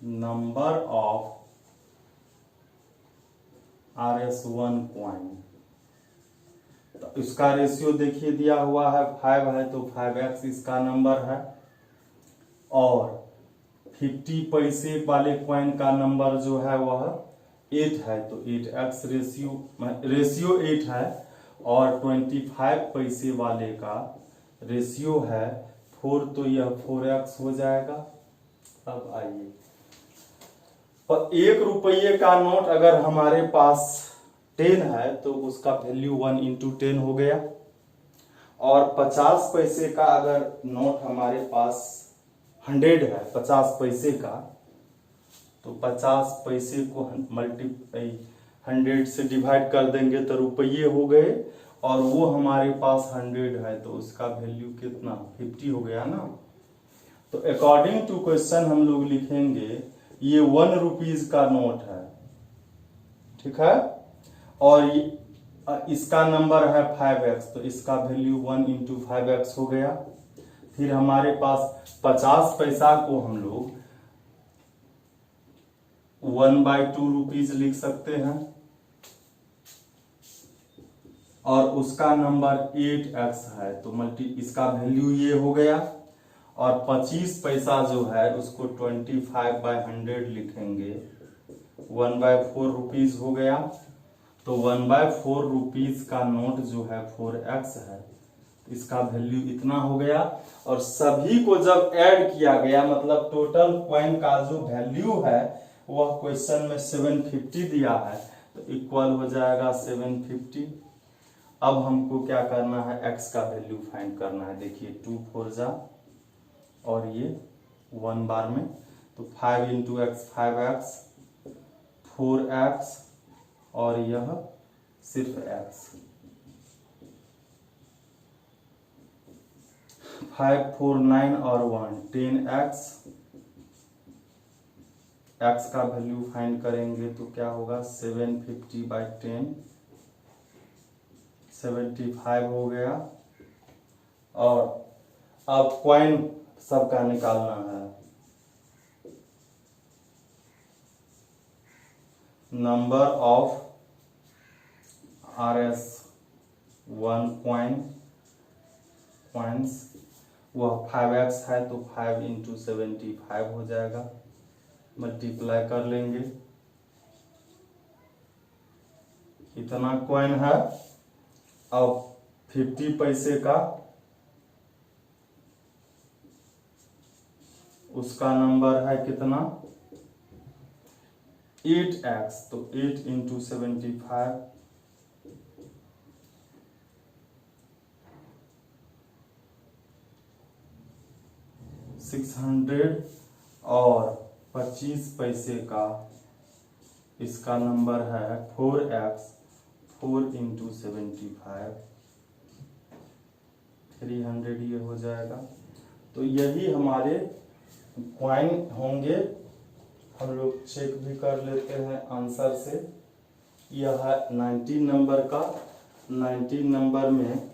number of RS1 coin. तो इसका रेशियो देखिए दिया हुआ है 5 है, तो 5x इसका नंबर है, और 50 पैसे वाले क्वाइन का नंबर जो है वह 8 है, तो 8x रेशियो 8 है, और 25 पैसे वाले का रेशियो है 4, तो यह 4x हो जाएगा। अब आइए, और 1 रुपये का नोट अगर हमारे पास 10 है तो उसका वैल्यू 1 into 10 हो गया, और 50 पैसे का अगर नोट हमारे पास 100 है 50 पैसे का, तो 50 पैसे को 100 से डिवाइड कर देंगे तो रुपये हो गए, और वो हमारे पास 100 है तो उसका वैल्यू कितना 50 हो गया ना। तो अकॉर्डिंग टू क्वेश्चन हम लोग लिखेंगे ये 1 रुपीज का नोट है, ठीक है, और इसका नंबर है 5x, तो इसका वैल्यू 1 into 5x हो गया। फिर हमारे पास 50 पैसा को हम लोग 1/2 रुपीज लिख सकते हैं, और उसका नंबर 8x है, तो इसका वैल्यू ये हो गया, और 25 पैसा जो है उसको 25/100 लिखेंगे, 1/4 रुपीज हो गया, तो 1/4 रुपीज का नोट जो है 4x है, इसका वैल्यू इतना हो गया। और सभी को जब ऐड किया गया मतलब टोटल क्वाइन का जो वैल्यू है वह क्वेश्चन में 750 दिया है, तो इक्वल हो जाएगा 750। अब हमको क्या करना है, x का वैल्यू फाइंड करना है। देखिए 2 4 जा और ये 1 बार में, तो 5 इंटू एक्स 5x, 4x और यह सिर्फ x। 5 4 9 और 1 10x। x का वैल्यू फाइंड करेंगे तो क्या होगा, 750/10 75 हो गया। और अब कॉइन सबका निकालना है। नंबर ऑफ RS1 कॉइन्स, वह 5x है तो 5 इंटू 75 हो जाएगा, मल्टीप्लाई कर लेंगे। इतना कॉइन है। अब 50 पैसे का उसका नंबर है कितना, 8x, तो 8 इंटू 75 600 और 25 पैसे का इसका नंबर है 4x, 4 इंटू 75 300 ये हो जाएगा। तो यही हमारे कॉइन होंगे। हम लोग चेक भी कर लेते हैं आंसर से। यह है 19 नंबर का। 19 नंबर में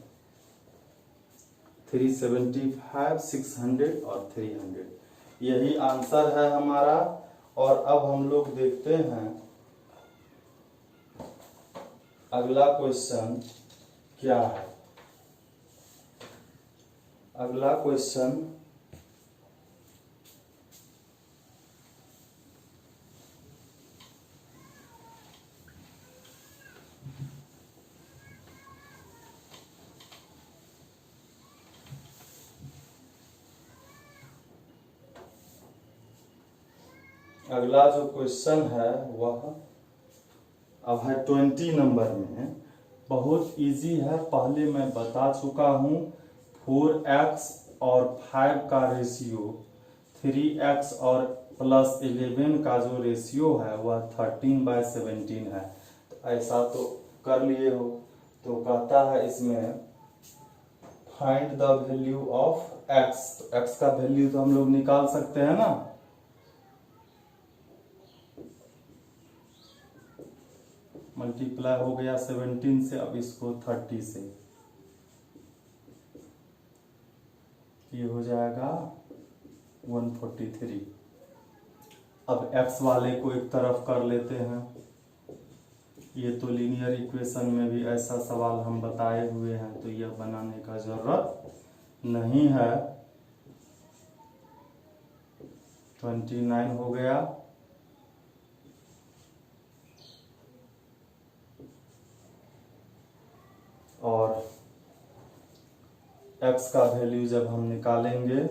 375, 600 और 300 यही आंसर है हमारा। और अब हम लोग देखते हैं अगला क्वेश्चन क्या है। अगला क्वेश्चन अगला जो क्वेश्चन है वह अब है 20 नंबर में। बहुत इजी है, पहले मैं बता चुका हूँ। 4x और 5 का रेशियो 3x और प्लस 11 का जो रेशियो है वह 13/17 है। तो ऐसा तो कर लिए हो। तो कहता है इसमें find the value of x। तो x का वैल्यू तो हम लोग निकाल सकते हैं ना। मल्टीप्लाई हो गया 17 से, अब इसको 30 से, ये हो जाएगा 143। अब x वाले को एक तरफ कर लेते हैं। ये तो लीनियर इक्वेशन में भी ऐसा सवाल हम बताए हुए हैं, तो यह बनाने का जरूरत नहीं है। 29 हो गया। और x का वैल्यू जब हम निकालेंगे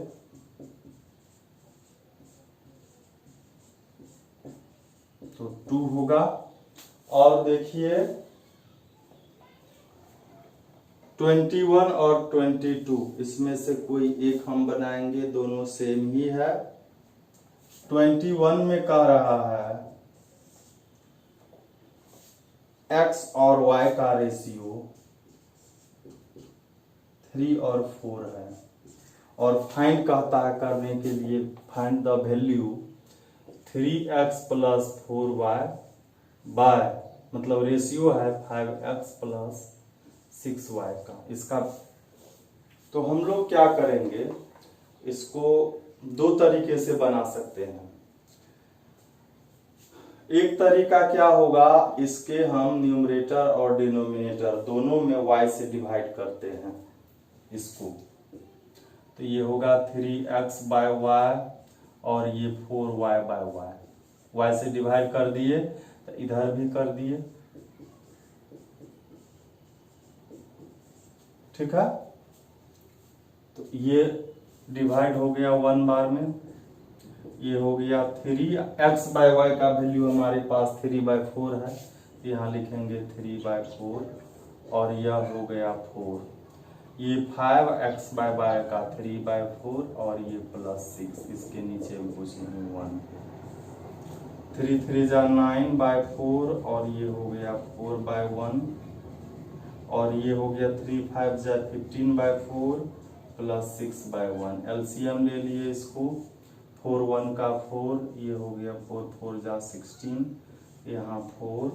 तो 2 होगा। और देखिए 21 और 22 इसमें से कोई एक हम बनाएंगे, दोनों सेम ही है। 21 में कह रहा है x और y का रेशियो 3 और 4 है। और फाइंड कहता है करने के लिए, find the value 3x plus 4y by, मतलब रेशियो है 5x प्लस 6y का। इसका तो हम लोग क्या करेंगे, इसको दो तरीके से बना सकते हैं। एक तरीका क्या होगा, इसके हम न्यूमरेटर और डिनोमिनेटर दोनों में y से डिवाइड करते हैं इसको। तो ये होगा 3x/y और ये 4y/y। y से डिवाइड कर दिए तो इधर भी कर दिए, ठीक है। तो ये डिवाइड हो गया 1 बार में। ये हो गया 3x/y का वैल्यू हमारे पास 3/4 है, यहाँ लिखेंगे 3/4 और यह हो गया 4। ये 5x/y का 3/4 और ये +6, इसके नीचे भी कुछ नहीं 1। 3 3 जा 9/4 और ये हो गया 4/1 और ये हो गया 3 5 जा 15/4 +6/1। एलसीएम ले लिए इसको, 4 1 का 4, ये हो गया 4 4 जा 16, यहाँ 4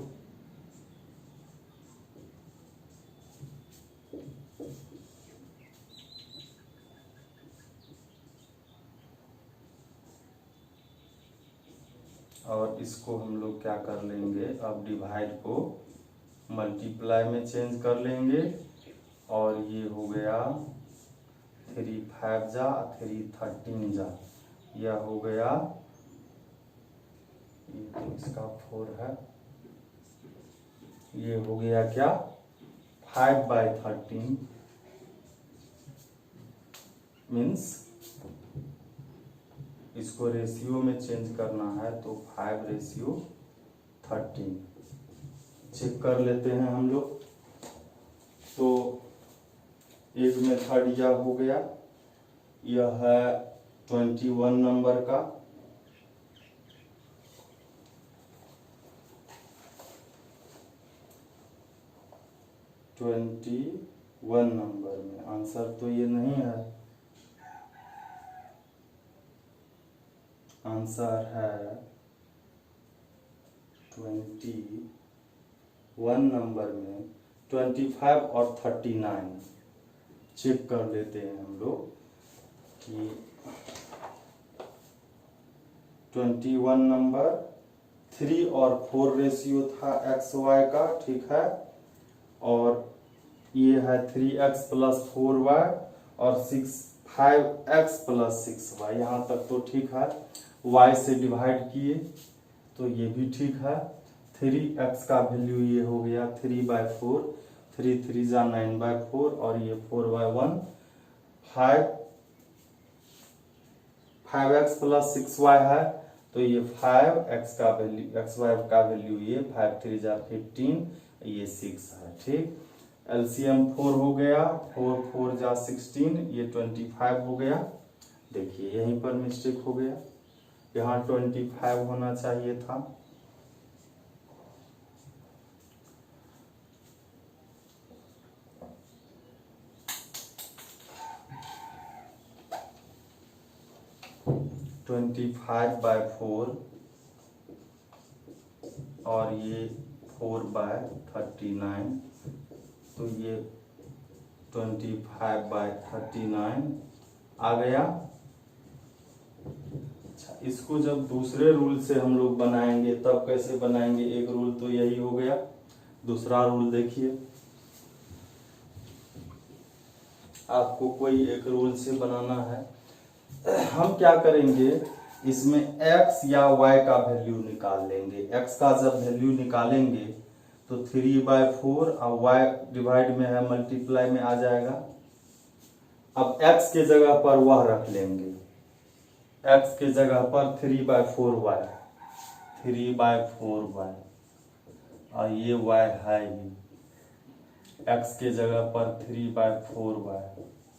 और इसको हम लोग क्या कर लेंगे, अब डिवाइड को मल्टीप्लाई में चेंज कर लेंगे और ये हो गया 3 5 जा 3 13 जा, यह हो गया, ये तो इसका 4 है, ये हो गया क्या 5/13 मीन्स इसको रेशियो में चेंज करना है तो 5/13। चेक कर लेते हैं हम लोग। तो एक मेथड यह हो गया, यह है 21 नंबर का। ट्वेंटी 21 नंबर में आंसर तो ये नहीं है, आंसर है 21 नंबर में 25 और 39। चेक कर लेते हैं हम लोग कि 21 नंबर 3 और 4 रेशियो था XY का, ठीक है, और ये है 3x + 4y और 5x + 6y, यहाँ तक तो ठीक है। y से डिवाइड किए तो ये भी ठीक है। 3x का वैल्यू ये हो गया 3/4, 3 3 जा 9/4 और ये 4/1, 5x + 6y है तो ये 5x का वैल्यू, xy का वैल्यू ये 5 3 जा 15, ये 6 है, ठीक। एलसीएम 4 हो गया, 4 4 जा 16, ये 25 हो गया। देखिए यहीं पर मिस्टेक हो गया, यहाँ 25 होना चाहिए था। तो 25/4 और ये 4/39, तो ये 25/39 आ गया। अच्छा, इसको जब दूसरे रूल से हम लोग बनाएंगे तब कैसे बनाएंगे, एक रूल तो यही हो गया, दूसरा रूल देखिए, आपको कोई एक रूल से बनाना है। हम क्या करेंगे, इसमें x या y का वैल्यू निकाल लेंगे। x का जब वैल्यू निकालेंगे तो 3/4 और y डिवाइड में है मल्टीप्लाई में आ जाएगा। अब x के जगह पर वह रख लेंगे, x के जगह पर 3/4y, 3/4y और ये y है ही, x के जगह पर 3/4y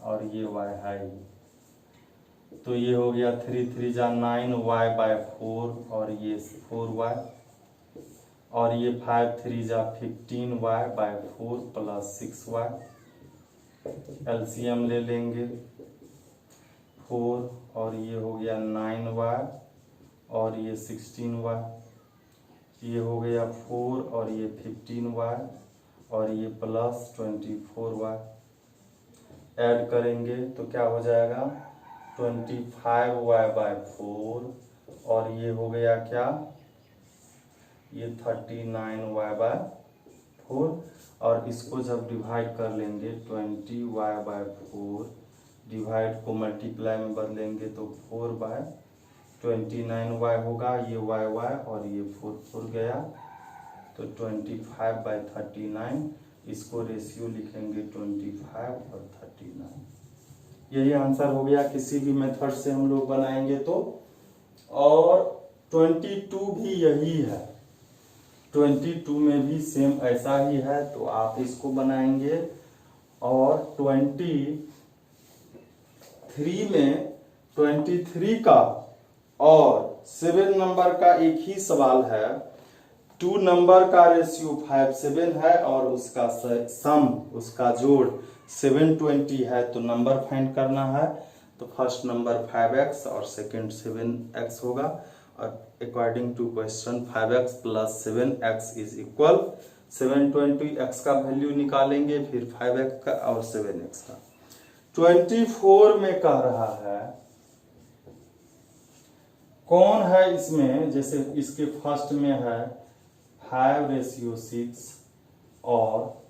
और ये y है ही, तो ये हो गया 3 3 जा 9y/4 और ये 4y और ये 5 3 जा 15y/4 + 6y। एलसीएम ले लेंगे 4 और ये हो गया 9y और ये 16y, ये हो गया 4 और ये 15y और ये +24y। ऐड करेंगे तो क्या हो जाएगा 25y/4 और ये हो गया क्या, ये 39y/4 और इसको जब डिवाइड कर लेंगे 20y/4, डिवाइड को मल्टीप्लाई में बदलेंगे तो 4/29y होगा, ये y और ये 4 गया, तो 25/39, इसको रेशियो लिखेंगे 25 और 39। यही आंसर हो गया। किसी भी मेथड से हम लोग बनाएंगे तो और 22 भी यही है, 22 में भी सेम ऐसा ही है, तो आप इसको बनाएंगे। और 23 में 23 का और 7 नंबर का एक ही सवाल है। 2 नंबर का रेशियो 5 7 है और उसका सम, उसका जोड़ 720 है, तो नंबर फाइंड करना है। तो फर्स्ट नंबर 5x और सेकंड 7x होगा। और according to question 5x plus 7x is equal 720x का वैल्यू निकालेंगे, फिर 5x का और 7x का। 24 में कह रहा है कौन है इसमें, जैसे इसके फर्स्ट में है 5:6 और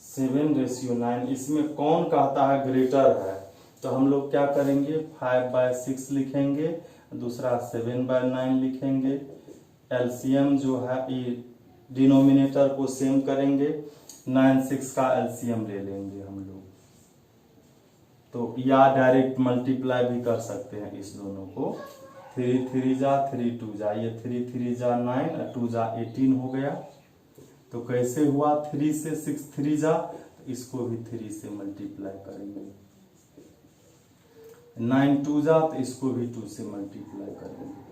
7:9, इसमें कौन कहता है ग्रेटर है, तो हम लोग क्या करेंगे 5/6 लिखेंगे, दूसरा 7/9 लिखेंगे। एलसीएम जो है ये डिनोमिनेटर को सेम करेंगे, 9 6 का एलसीएम ले लेंगे हम लोग। तो या डायरेक्ट मल्टीप्लाई भी कर सकते हैं इस दोनों को। 3 3 जा 3 2 जा, ये 3 3 जा 9 और 2 जा 18 हो गया। तो कैसे हुआ, 3 से 6 3 जा, तो इसको भी 3 से मल्टीप्लाई करेंगे। 9 2 जा, तो इसको भी 2 से मल्टीप्लाई करेंगे।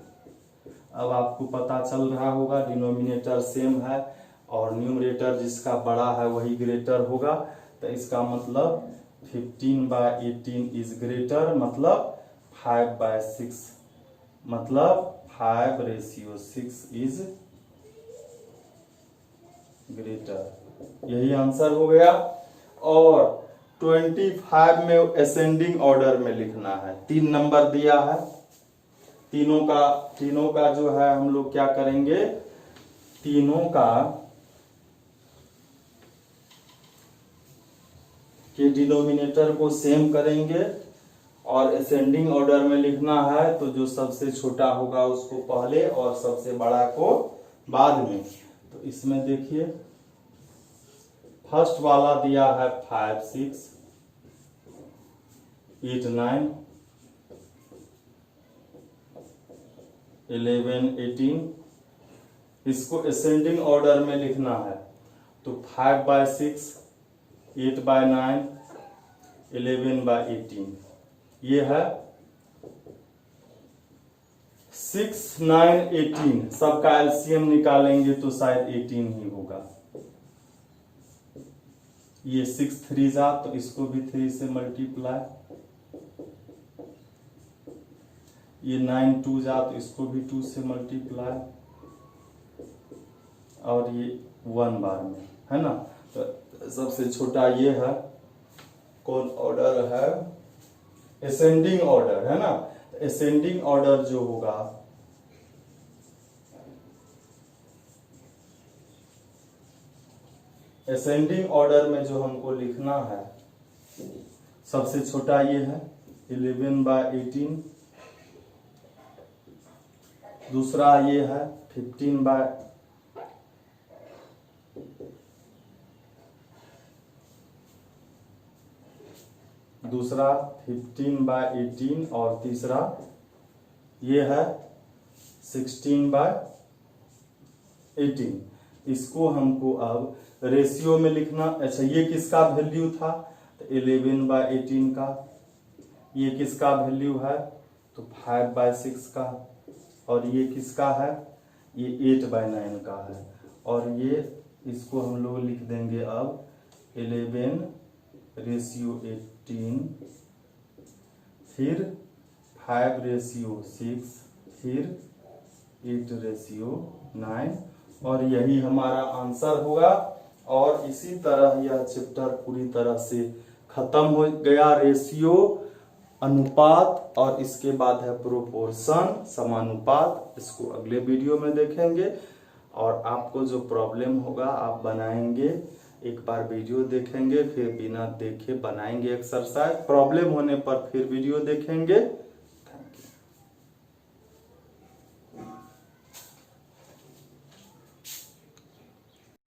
अब आपको पता चल रहा होगा डिनोमिनेटर सेम है और न्यूमरेटर जिसका बड़ा है वही ग्रेटर होगा। तो इसका मतलब 15/18 इज ग्रेटर, मतलब 5/6, मतलब 5:6 इज ग्रेटर। यही आंसर हो गया। और 25 में असेंडिंग ऑर्डर में लिखना है। 3 नंबर दिया है, तीनों का जो है हम लोग क्या करेंगे, तीनों का के डिनोमिनेटर को सेम करेंगे और असेंडिंग ऑर्डर में लिखना है। तो जो सबसे छोटा होगा उसको पहले और सबसे बड़ा को बाद में। तो इसमें देखिए फर्स्ट वाला दिया है 5 6 8 9 11 18, इसको असेंडिंग ऑर्डर में लिखना है। तो 5/6 8/9 11/18, ये है 6 9 18, सबका एलसीएम निकालेंगे तो शायद 18 ही होगा। ये 6 3 जा, तो इसको भी 3 से मल्टीप्लाई। ये 9 2 जा, तो इसको भी 2 से मल्टीप्लाई। और ये 1 बार में है ना। तो सबसे छोटा ये है, कौन ऑर्डर है, असेंडिंग ऑर्डर है ना। असेंडिंग ऑर्डर जो होगा असेंडिंग ऑर्डर में जो हमको लिखना है, सबसे छोटा ये है 11/18, दूसरा ये है 15 दूसरा 15/18 और तीसरा ये है 16/18। इसको हमको अब रेशियो में लिखना। अच्छा, ये किसका वैल्यू था, तो 11/18 का। ये किसका वैल्यू है, तो 5/6 का। और ये किसका है, ये 8/9 का है। और ये इसको हम लोग लिख देंगे अब 11:18, फिर 5:6, फिर 8:9, और यही हमारा आंसर होगा। और इसी तरह यह चैप्टर पूरी तरह से खत्म हो गया। रेशियो, अनुपात, और इसके बाद है प्रोपोर्शन, समानुपात। इसको अगले वीडियो में देखेंगे। और आपको जो प्रॉब्लम होगा आप बनाएंगे, एक बार वीडियो देखेंगे, फिर बिना देखे बनाएंगे एक्सरसाइज। प्रॉब्लम होने पर फिर वीडियो देखेंगे।